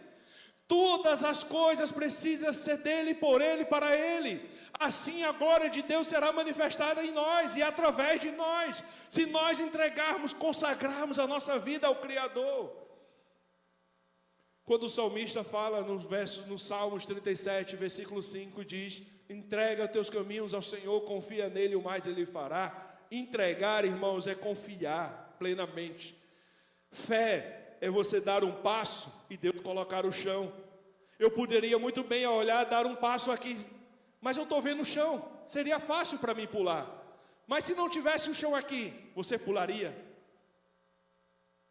Todas as coisas precisam ser dele, por ele e para ele. Assim a glória de Deus será manifestada em nós e através de nós, se nós entregarmos, consagrarmos a nossa vida ao Criador. Quando o salmista fala no Salmos 37, versículo 5, diz: entrega teus caminhos ao Senhor, confia nele, o mais ele fará. Entregar, irmãos, é confiar plenamente. Fé é você dar um passo e Deus colocar o chão. Eu poderia muito bem olhar, dar um passo aqui, mas eu estou vendo o chão, seria fácil para mim pular. Mas se não tivesse o chão aqui, você pularia?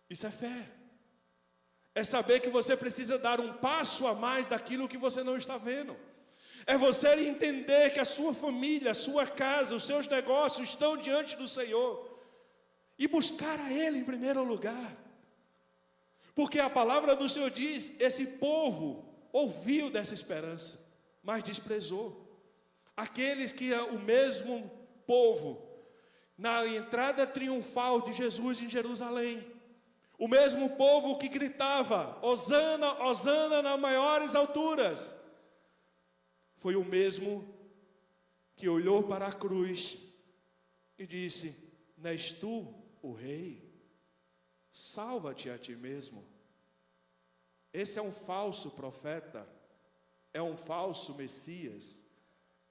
Isso é fé. É saber que você precisa dar um passo a mais daquilo que você não está vendo. É você entender que a sua família, a sua casa, os seus negócios estão diante do Senhor. E buscar a Ele em primeiro lugar. Porque a palavra do Senhor diz, esse povo ouviu dessa esperança, mas desprezou. Aqueles que o mesmo povo, na entrada triunfal de Jesus em Jerusalém, o mesmo povo que gritava, Hosana, Hosana nas maiores alturas, foi o mesmo que olhou para a cruz e disse: não és tu o rei? Salva-te a ti mesmo. Esse é um falso profeta, é um falso Messias.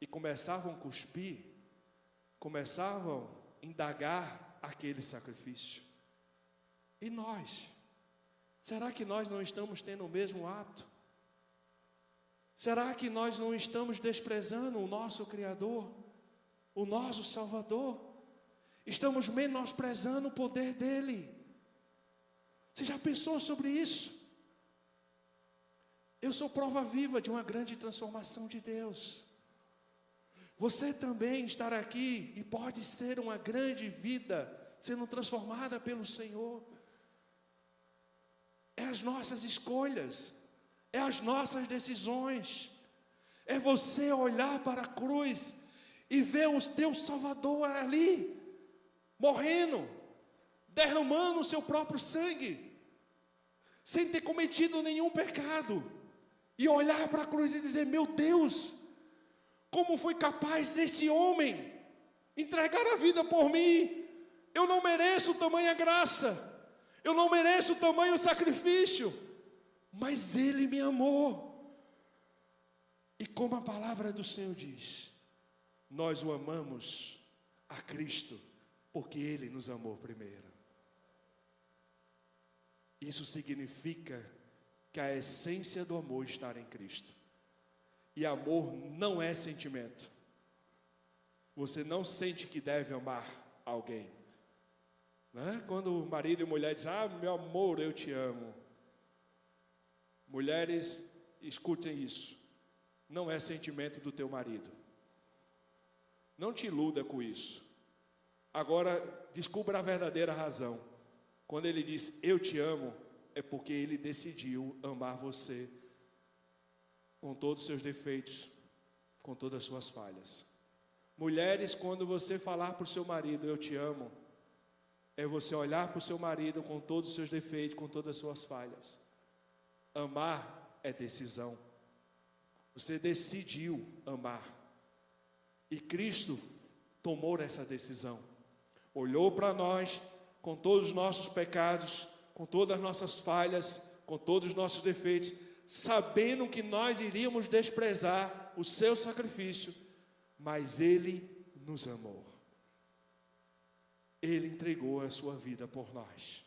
E começavam a cuspir, começavam a indagar aquele sacrifício. E nós? Será que nós não estamos tendo o mesmo ato? Será que nós não estamos desprezando o nosso Criador, o nosso Salvador? Estamos menosprezando o poder dele. Você já pensou sobre isso? Eu sou prova viva de uma grande transformação de Deus. Você também estará aqui e pode ser uma grande vida sendo transformada pelo Senhor. É as nossas escolhas, é as nossas decisões, é você olhar para a cruz e ver o teu Salvador ali, morrendo, derramando o seu próprio sangue, sem ter cometido nenhum pecado, e olhar para a cruz e dizer: meu Deus, como foi capaz desse homem entregar a vida por mim? Eu não mereço tamanha graça, eu não mereço tamanho sacrifício, mas ele me amou. E como a palavra do Senhor diz, nós o amamos a Cristo, porque ele nos amou primeiro. Isso significa que a essência do amor está em Cristo. E amor não é sentimento. Você não sente que deve amar alguém, né? Quando o marido e mulher dizem: ah, meu amor, eu te amo. Mulheres, escutem isso. Não é sentimento do teu marido. Não te iluda com isso. Agora, descubra a verdadeira razão. Quando ele diz eu te amo, é porque ele decidiu amar você com todos os seus defeitos, com todas as suas falhas. Mulheres, quando você falar para o seu marido eu te amo, é você olhar para o seu marido com todos os seus defeitos, com todas as suas falhas. Amar é decisão. Você decidiu amar. E Cristo tomou essa decisão. Olhou para nós com todos os nossos pecados, com todas as nossas falhas, com todos os nossos defeitos, sabendo que nós iríamos desprezar o seu sacrifício, mas ele nos amou. Ele entregou a sua vida por nós.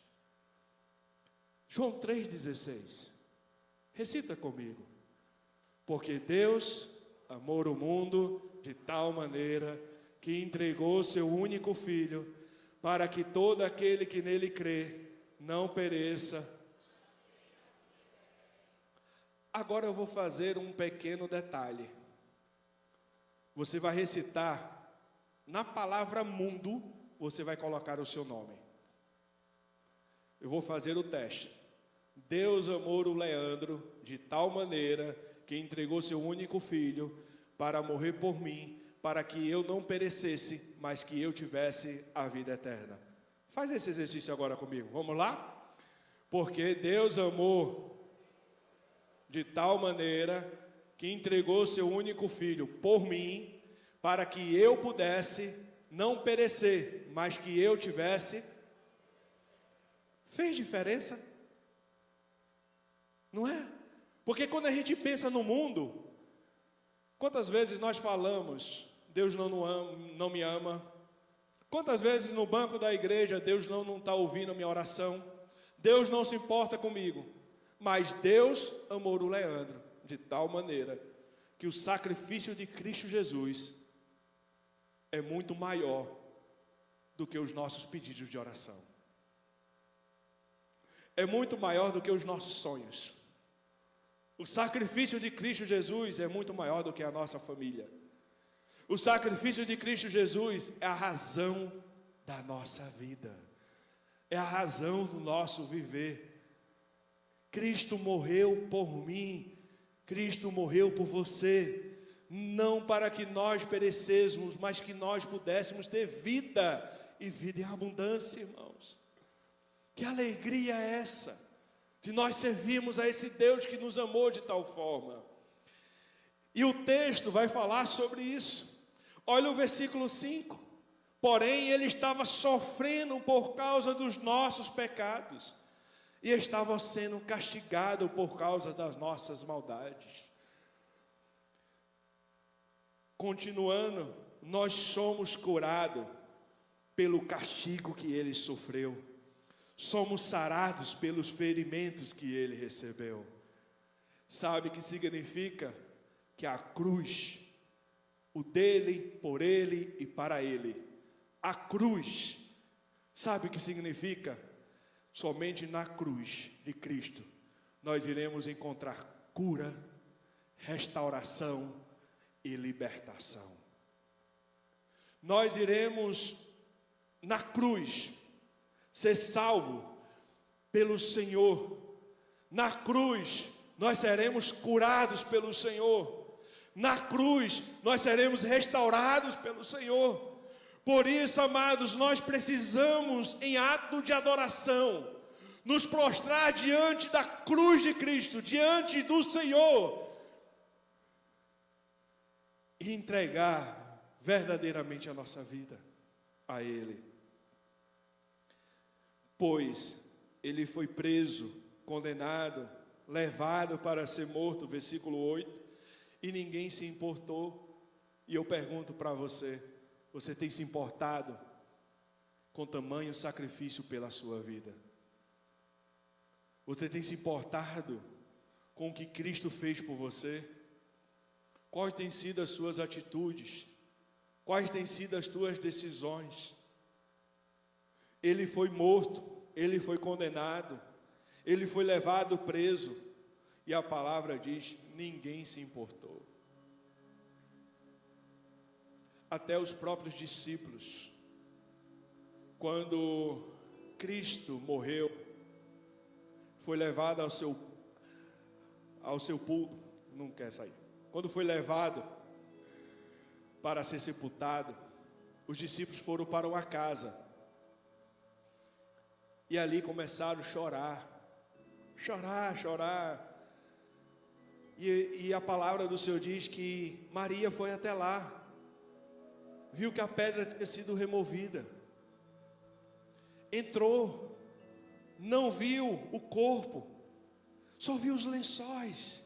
João 3,16. Recita comigo. Porque Deus amou o mundo de tal maneira que entregou seu único Filho, para que todo aquele que nele crê não pereça. Agora eu vou fazer um pequeno detalhe. Você vai recitar, na palavra mundo, você vai colocar o seu nome. Eu vou fazer o teste. Deus amou o Leandro de tal maneira que entregou seu único filho para morrer por mim, para que eu não perecesse, mas que eu tivesse a vida eterna. Faz esse exercício agora comigo, vamos lá? Porque Deus amou de tal maneira que entregou seu único filho por mim, para que eu pudesse não perecer, mas que eu tivesse. Fez diferença? Não é? Porque quando a gente pensa no mundo, quantas vezes nós falamos, Deus não me ama? Quantas vezes no banco da igreja, Deus não está ouvindo a minha oração? Deus não se importa comigo. Mas Deus amou o Leandro de tal maneira que o sacrifício de Cristo Jesus é muito maior do que os nossos pedidos de oração. É muito maior do que os nossos sonhos. O sacrifício de Cristo Jesus é muito maior do que a nossa família. O sacrifício de Cristo Jesus é a razão da nossa vida. É a razão do nosso viver. Cristo morreu por mim. Cristo morreu por você. Não para que nós perecêssemos, mas que nós pudéssemos ter vida. E vida em abundância, irmãos. Que alegria é essa? De nós servirmos a esse Deus que nos amou de tal forma. E o texto vai falar sobre isso. Olha o versículo 5. Porém, ele estava sofrendo por causa dos nossos pecados, e estava sendo castigado por causa das nossas maldades. Continuando, nós somos curados pelo castigo que ele sofreu. Somos sarados pelos ferimentos que ele recebeu. Sabe o que significa? Que a cruz, o dele, por ele e para ele, A cruz, sabe o que significa? Somente na cruz de Cristo nós iremos encontrar cura, restauração e libertação. Nós iremos na cruz ser salvo pelo Senhor. Na cruz nós seremos curados pelo Senhor. Na cruz nós seremos restaurados pelo Senhor. Por isso, amados, nós precisamos, em ato de adoração, nos prostrar diante da cruz de Cristo, diante do Senhor, e entregar verdadeiramente a nossa vida a Ele. Pois Ele foi preso, condenado, levado para ser morto, versículo 8, e ninguém se importou. E eu pergunto para você, você tem se importado com tamanho sacrifício pela sua vida? Você tem se importado com o que Cristo fez por você? Quais têm sido as suas atitudes? Quais têm sido as tuas decisões? Ele foi morto, ele foi condenado, ele foi levado preso, e a palavra diz: ninguém se importou. Até os próprios discípulos, quando Cristo morreu, foi levado ao seu não quer sair. Quando foi levado para ser sepultado, os discípulos foram para uma casa, e ali começaram a chorar, e a palavra do Senhor diz que Maria foi até lá, viu que a pedra tinha sido removida, entrou, não viu o corpo, só viu os lençóis.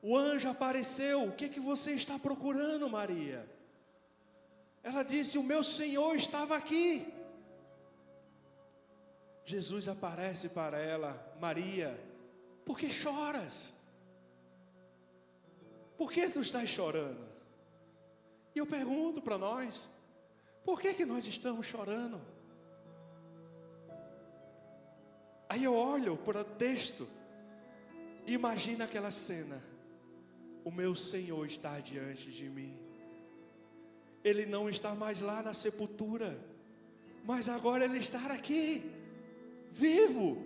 O anjo apareceu: o que você está procurando, Maria? Ela disse: o meu Senhor estava aqui. Jesus aparece para ela: Maria, por que choras? Por que tu estás chorando? E eu pergunto para nós: por que nós estamos chorando? Aí eu olho para o texto e imagino aquela cena: o meu Senhor está diante de mim. Ele não está mais lá na sepultura, mas agora Ele está aqui, vivo,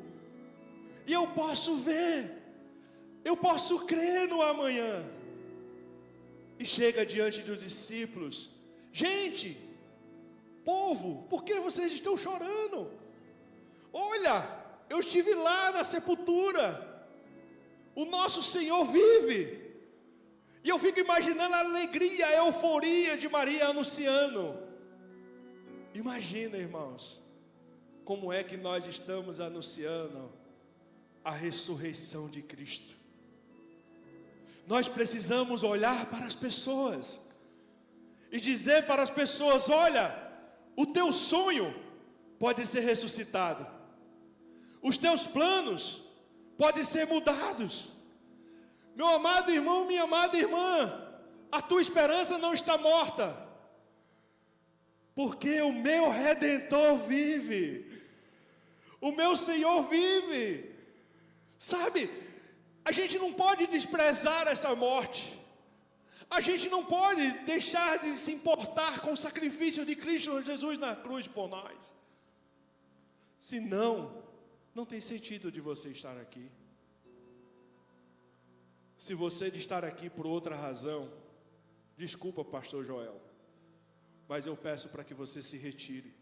e eu posso ver, eu posso crer no amanhã. E chega diante dos discípulos: gente, povo, por que vocês estão chorando? Olha, eu estive lá na sepultura, o nosso Senhor vive. E eu fico imaginando a alegria, a euforia de Maria anunciando. Imagina, irmãos, como é que nós estamos anunciando a ressurreição de Cristo. Nós precisamos olhar para as pessoas e dizer para as pessoas: olha, o teu sonho pode ser ressuscitado, os teus planos podem ser mudados. Meu amado irmão, minha amada irmã, a tua esperança não está morta, porque o meu Redentor vive, o meu Senhor vive. Sabe, a gente não pode desprezar essa morte, a gente não pode deixar de se importar com o sacrifício de Cristo Jesus na cruz por nós, senão não tem sentido de você estar aqui. Se você de estar aqui por outra razão, desculpa, pastor Joel, mas eu peço para que você se retire,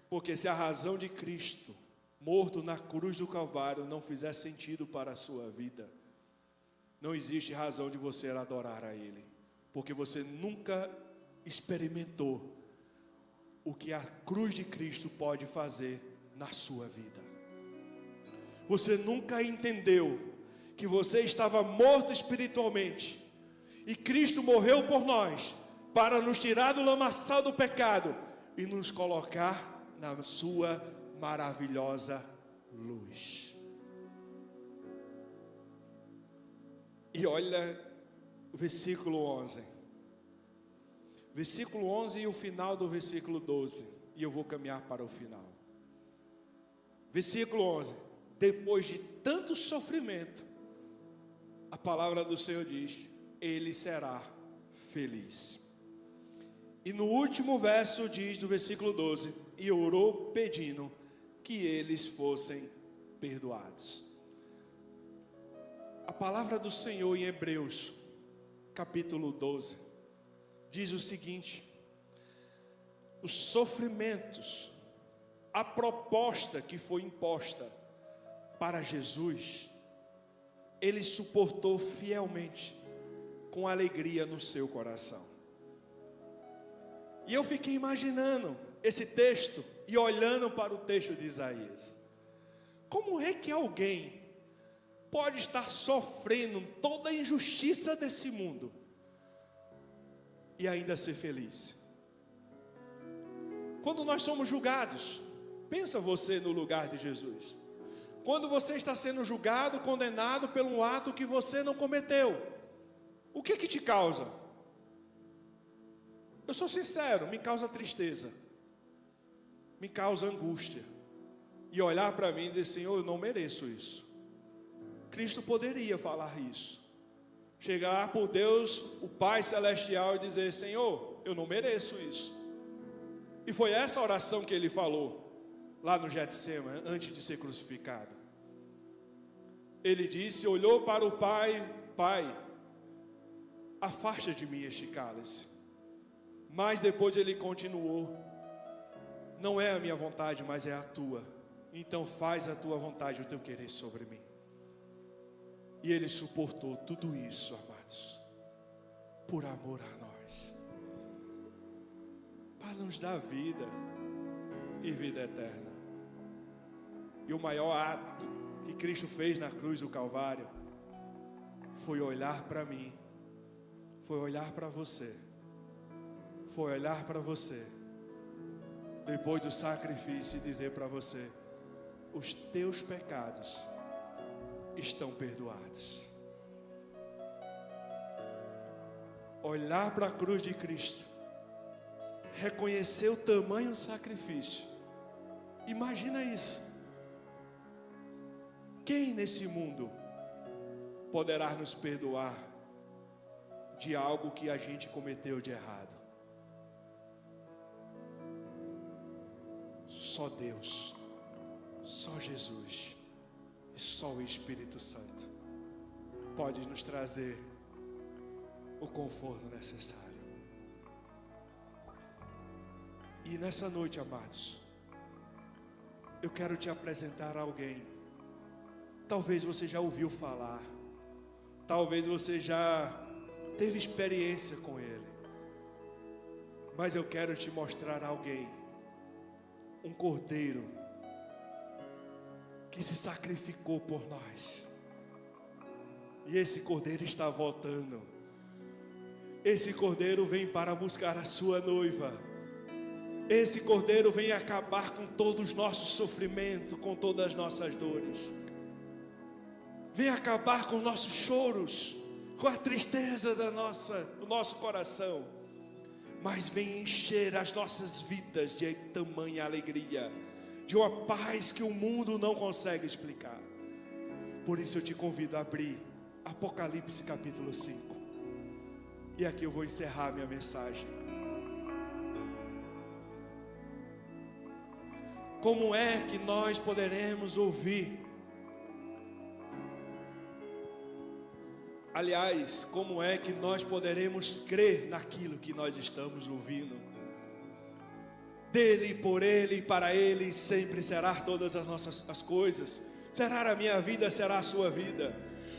porque se a razão de Cristo morto na cruz do Calvário não fizer sentido para a sua vida, não existe razão de você adorar a Ele, porque você nunca experimentou o que a cruz de Cristo pode fazer na sua vida. Você nunca entendeu que você estava morto espiritualmente, e Cristo morreu por nós, para nos tirar do lamaçal do pecado, e nos colocar na sua maravilhosa luz. E olha o versículo 11: versículo 11 e o final do versículo 12, e eu vou caminhar para o final. Versículo 11: depois de tanto sofrimento, a palavra do Senhor diz: ele será feliz. E no último verso diz do versículo 12: e orou pedindo que eles fossem perdoados. A palavra do Senhor em Hebreus, capítulo 12, diz o seguinte: os sofrimentos, a proposta que foi imposta para Jesus, ele suportou fielmente, com alegria no seu coração. E eu fiquei imaginando esse texto e olhando para o texto de Isaías. Como é que alguém pode estar sofrendo toda a injustiça desse mundo e ainda ser feliz? Quando nós somos julgados, pensa você no lugar de Jesus. Quando você está sendo julgado, condenado por um ato que você não cometeu, o que te causa? Eu sou sincero, me causa tristeza, me causa angústia. E olhar para mim e dizer: Senhor, eu não mereço isso. Cristo poderia falar isso, chegar por Deus, o Pai Celestial, e dizer: Senhor, eu não mereço isso. E foi essa oração que ele falou lá no Getsemane, antes de ser crucificado. Ele disse, olhou para o Pai: Pai, afasta de mim este cálice. Mas depois ele continuou: não é a minha vontade, mas é a tua. Então faz a tua vontade, o teu querer sobre mim. E ele suportou tudo isso, amados, por amor a nós, para nos dar vida e vida eterna. E o maior ato que Cristo fez na cruz do Calvário foi olhar para mim, foi olhar para você, foi olhar para você, depois do sacrifício, e dizer para você: os teus pecados estão perdoados. Olhar para a cruz de Cristo, reconhecer o tamanho do sacrifício. Imagina isso. Quem nesse mundo poderá nos perdoar de algo que a gente cometeu de errado? Só Deus, só Jesus e só o Espírito Santo pode nos trazer o conforto necessário. E nessa noite, amados, eu quero te apresentar alguém. Talvez você já ouviu falar, talvez você já teve experiência com ele, mas eu quero te mostrar alguém, um cordeiro que se sacrificou por nós. E esse cordeiro está voltando. Esse cordeiro vem para buscar a sua noiva. Esse cordeiro vem acabar com todos os nossos sofrimentos, com todas as nossas dores. Vem acabar com os nossos choros, com a tristeza do nosso coração. Mas vem encher as nossas vidas de tamanha alegria, de uma paz que o mundo não consegue explicar. Por isso eu te convido a abrir Apocalipse capítulo 5. E aqui eu vou encerrar minha mensagem. Como é que nós poderemos ouvir? Aliás, como é que nós poderemos crer naquilo que nós estamos ouvindo? Dele, por Ele e para Ele sempre será todas as coisas. Será a minha vida, será a sua vida.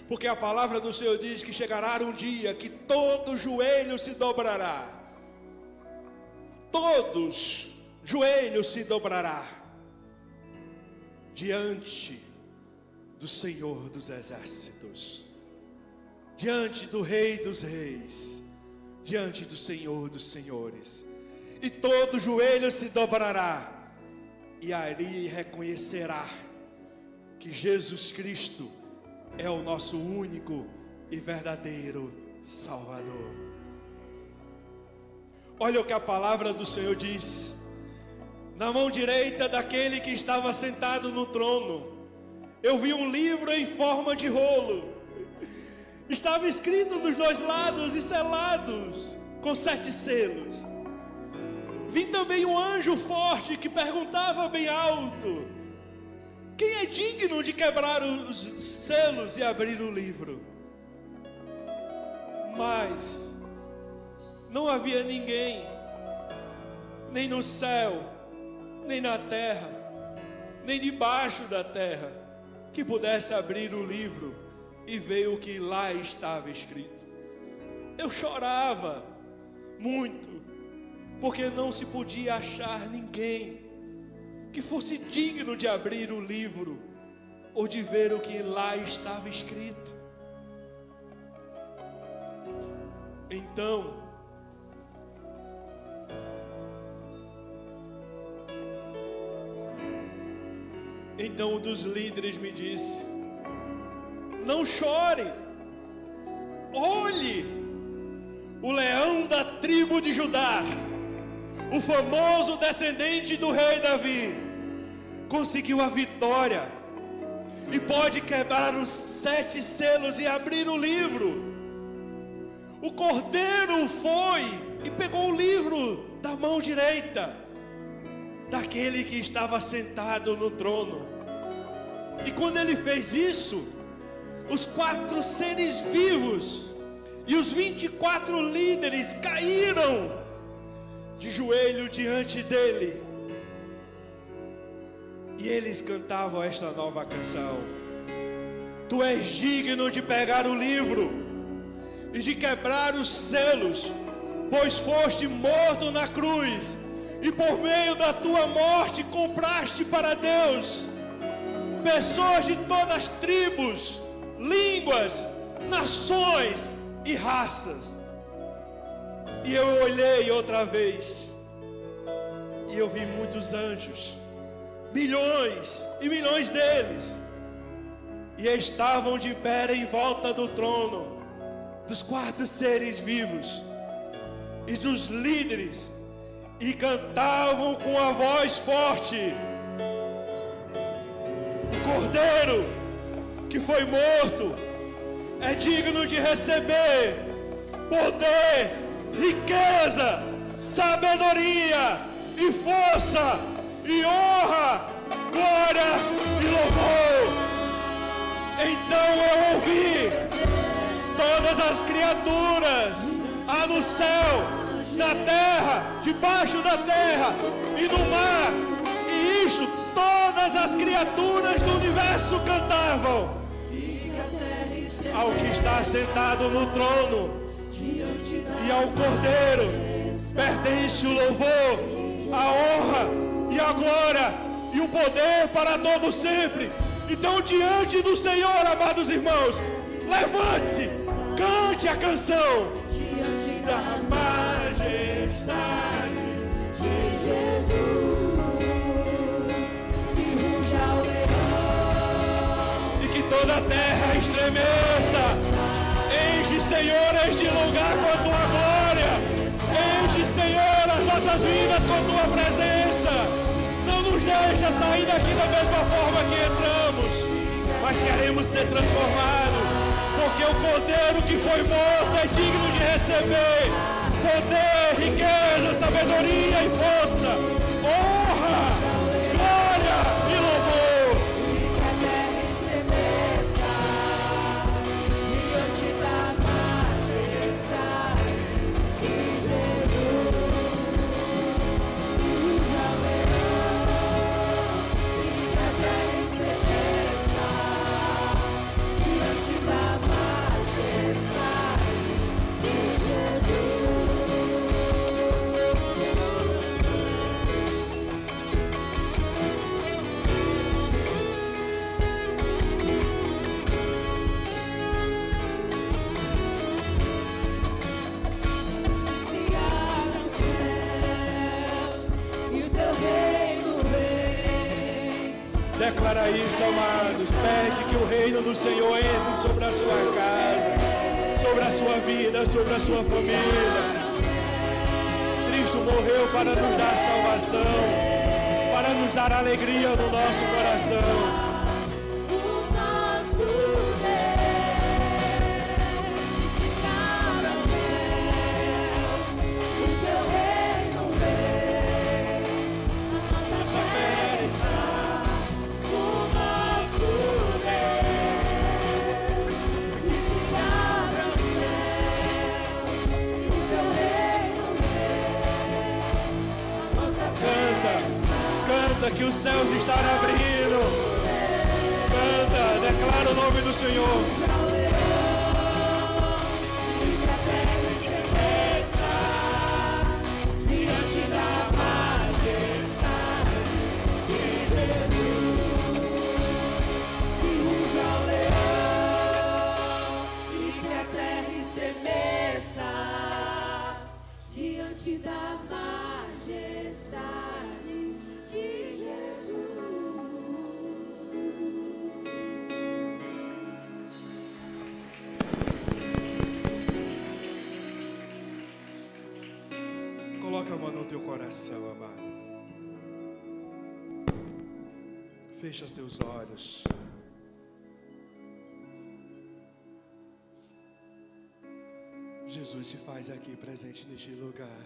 Porque a palavra do Senhor diz que chegará um dia que todo joelho se dobrará. Todos joelhos se dobrará diante do Senhor dos exércitos, diante do Rei dos reis, diante do Senhor dos senhores. E todo joelho se dobrará, e ali reconhecerá que Jesus Cristo é o nosso único e verdadeiro Salvador. Olha o que a palavra do Senhor diz. Na mão direita daquele que estava sentado no trono, eu vi um livro em forma de rolo. Estava escrito dos dois lados e selados com 7 selos. Vi também um anjo forte que perguntava bem alto: quem é digno de quebrar os selos e abrir o livro? Mas não havia ninguém, nem no céu, nem na terra, nem debaixo da terra, que pudesse abrir o livro e ver o que lá estava escrito. Eu chorava muito, porque não se podia achar ninguém que fosse digno de abrir o livro ou de ver o que lá estava escrito. Então um dos líderes me disse: não chore, olhe, o leão da tribo de Judá, o famoso descendente do rei Davi, conseguiu a vitória e pode quebrar os 7 selos e abrir o livro. O cordeiro foi e pegou o livro da mão direita daquele que estava sentado no trono. E quando ele fez isso, os 4 seres vivos e os 24 líderes caíram de joelho diante dele. E eles cantavam esta nova canção: tu és digno de pegar o livro e de quebrar os selos, pois foste morto na cruz, e por meio da tua morte compraste para Deus pessoas de todas as tribos, línguas, nações e raças. E eu olhei outra vez, e eu vi muitos anjos, milhões e milhões deles, e estavam de pé em volta do trono, dos 4 seres vivos e dos líderes, e cantavam com a voz forte: o cordeiro que foi morto é digno de receber poder, riqueza, sabedoria e força e honra, glória e louvor. Então eu ouvi todas as criaturas, há no céu, na terra, debaixo da terra e no mar, e isto, todas as criaturas do universo cantavam ao que está sentado no trono e ao Cordeiro pertence o louvor, a honra e a glória e o poder para todo sempre. Então, diante do Senhor, amados irmãos, levante-se, cante a canção da majestade de Jesus, que ruja o leão, e que toda a terra estremeça. Enche, Senhor, este lugar com a tua glória. Enche, Senhor, as nossas vidas com a tua presença. Não nos deixa sair daqui da mesma forma que entramos, mas queremos ser transformados, porque o Cordeiro que foi morto é digno de receber poder, riqueza, sabedoria e força, honra, glória e louvor. Que a terra estremeça diante da majestade de Jesus. Que a terra estremeça diante da majestade de Jesus. Se abram os céus e o teu reino vem. Declara isso, amados. Pede que o reino do Senhor entre sobre a sua casa, sobre a sua vida, sobre a sua família. Cristo morreu para nos dar salvação, para nos dar alegria no nosso coração. Que os céus estão abrindo. Canta, declara o nome do Senhor. Diante da majestade de Jesus, e ruja o leão, e que a terra estremeça diante da majestade de Jesus. Coloca a mão no teu coração, amado. Fecha os teus olhos. Jesus se faz aqui presente neste lugar.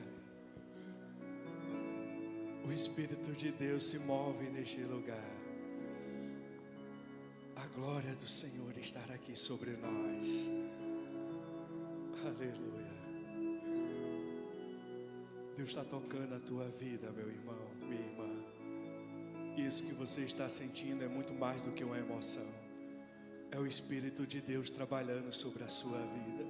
O Espírito de Deus se move neste lugar. A glória do Senhor está aqui sobre nós. Aleluia. Deus está tocando a tua vida, meu irmão, minha irmã. Isso que você está sentindo é muito mais do que uma emoção. É o Espírito de Deus trabalhando sobre a sua vida.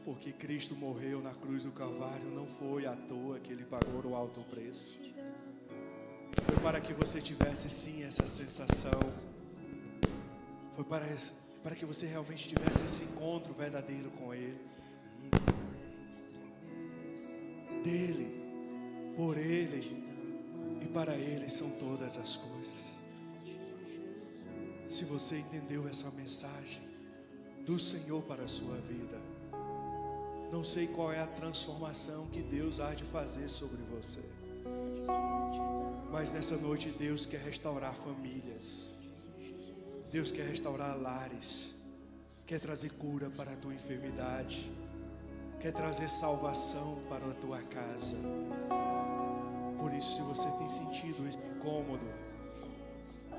Porque Cristo morreu na cruz do Calvário, não foi à toa que Ele pagou o alto preço. Foi para que você tivesse sim essa sensação. Foi para que você realmente tivesse esse encontro verdadeiro com Ele. Dele, por Ele e para Ele são todas as coisas. Se você entendeu essa mensagem do Senhor para a sua vida, não sei qual é a transformação que Deus há de fazer sobre você, mas nessa noite Deus quer restaurar famílias, Deus quer restaurar lares, quer trazer cura para a tua enfermidade, quer trazer salvação para a tua casa. Por isso, se você tem sentido esse incômodo,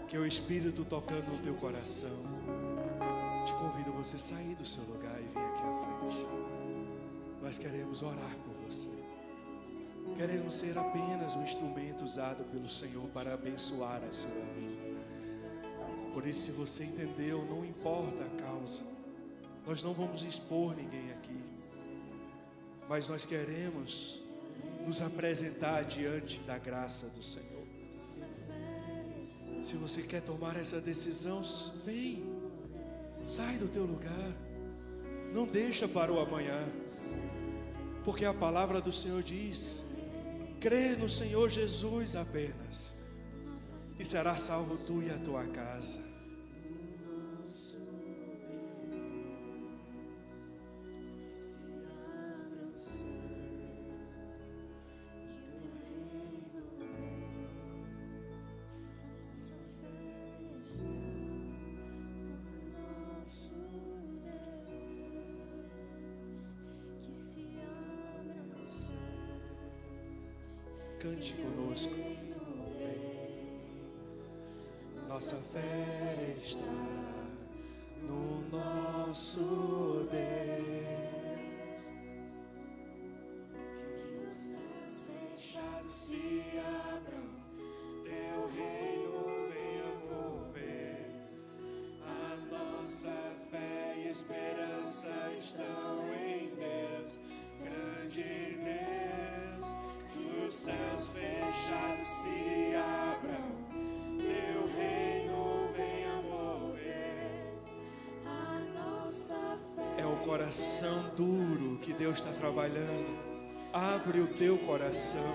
que é o Espírito tocando no teu coração, te convido a você sair do seu lugar e vir aqui à frente. Nós queremos orar por você. Queremos ser apenas um instrumento usado pelo Senhor para abençoar a sua vida. Por isso, se você entendeu, não importa a causa, nós não vamos expor ninguém aqui, mas nós queremos nos apresentar diante da graça do Senhor. Se você quer tomar essa decisão, vem, sai do teu lugar, não deixa para o amanhã, porque a palavra do Senhor diz: crê no Senhor Jesus apenas, e será salvo tu e a tua casa. Cante conosco. Nossa fé está no nosso Deus. Que os céus fechados se abram, teu reino venha mover. A nossa fé e esperança estão em Deus, grande Deus. Que os céus fechados se abram, teu reino venha mover. A nossa fé. É o coração duro que Deus está trabalhando. Abre o teu coração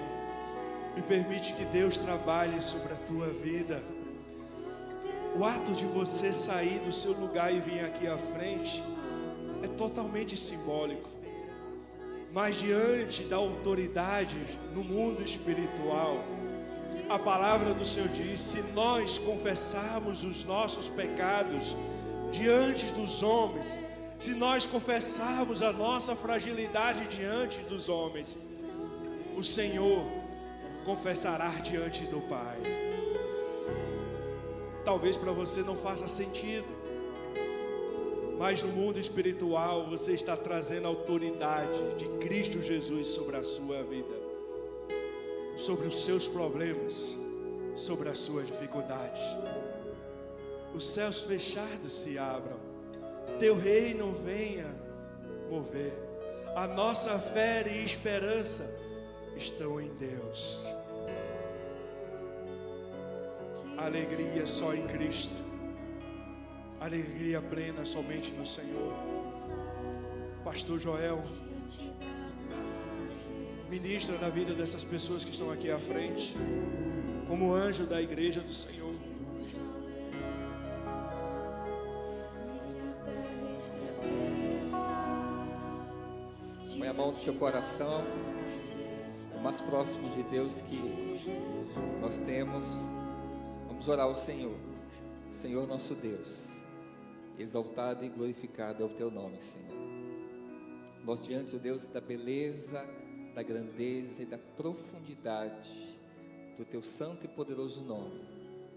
e permite que Deus trabalhe sobre a tua vida. O ato de você sair do seu lugar e vir aqui à frente é totalmente simbólico. mas diante da autoridade no mundo espiritual, a palavra do Senhor diz: se nós confessarmos os nossos pecados diante dos homens, se nós confessarmos a nossa fragilidade diante dos homens, o Senhor confessará diante do Pai. Talvez para você não faça sentido, mas no mundo espiritual você está trazendo a autoridade de Cristo Jesus sobre a sua vida, sobre os seus problemas, sobre as suas dificuldades. Os céus fechados se abram, teu reino venha mover. A nossa fé e esperança estão em Deus. Alegria só em Cristo, alegria plena somente no Senhor. Pastor Joel, ministra na vida dessas pessoas que estão aqui à frente, como anjo da igreja do Senhor. Põe a mão no seu coração, o mais próximo de Deus que nós temos. Vamos orar ao Senhor. Senhor nosso Deus, exaltado e glorificado é o teu nome, Senhor. Nós diante, ó Deus, da beleza, da grandeza e da profundidade do teu santo e poderoso nome,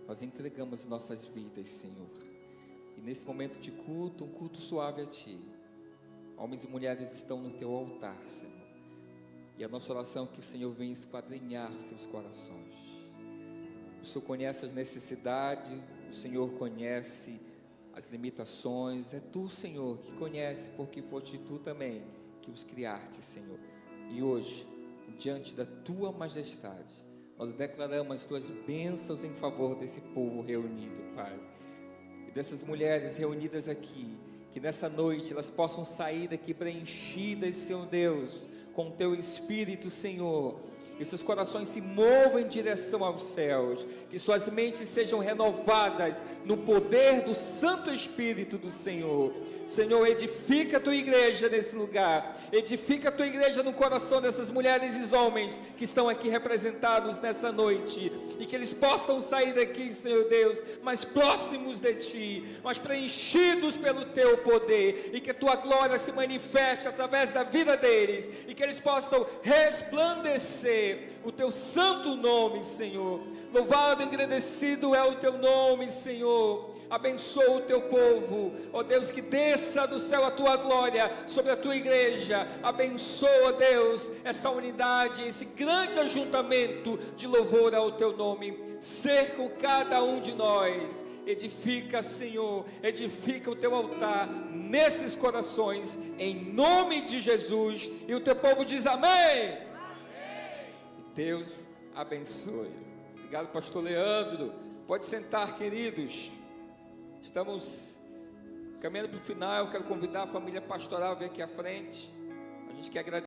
nós entregamos nossas vidas, Senhor. E nesse momento de culto, um culto suave a Ti, homens e mulheres estão no teu altar, Senhor. E a nossa oração é que o Senhor venha esquadrinhar os seus corações. O Senhor conhece as necessidades, o Senhor conhece as limitações. É Tu, Senhor, que conhece, porque foste Tu também que os criaste, Senhor. E hoje, diante da Tua majestade, nós declaramos as Tuas bênçãos em favor desse povo reunido, Pai. E dessas mulheres reunidas aqui, que nessa noite elas possam sair daqui preenchidas, Senhor Deus, com o Teu Espírito, Senhor. Que seus corações se movam em direção aos céus, que suas mentes sejam renovadas no poder do Santo Espírito do Senhor. Senhor, edifica a Tua igreja nesse lugar, edifica a Tua igreja no coração dessas mulheres e homens que estão aqui representados nessa noite, e que eles possam sair daqui, Senhor Deus, mais próximos de Ti, mais preenchidos pelo Teu poder, e que a Tua glória se manifeste através da vida deles, e que eles possam resplandecer o Teu santo nome, Senhor. Louvado e engrandecido é o Teu nome, Senhor. Abençoa o Teu povo, ó Deus, que desça do céu a Tua glória sobre a Tua igreja. Abençoa, Deus, essa unidade, esse grande ajuntamento de louvor ao Teu nome. Ser com cada um de nós. Edifica, Senhor, edifica o Teu altar nesses corações, em nome de Jesus. E o Teu povo diz amém. Amém. Deus abençoe. Obrigado, pastor Leandro. Pode sentar, queridos. Estamos caminhando para o final. Eu quero convidar a família pastoral a vir aqui à frente. A gente quer agradecer.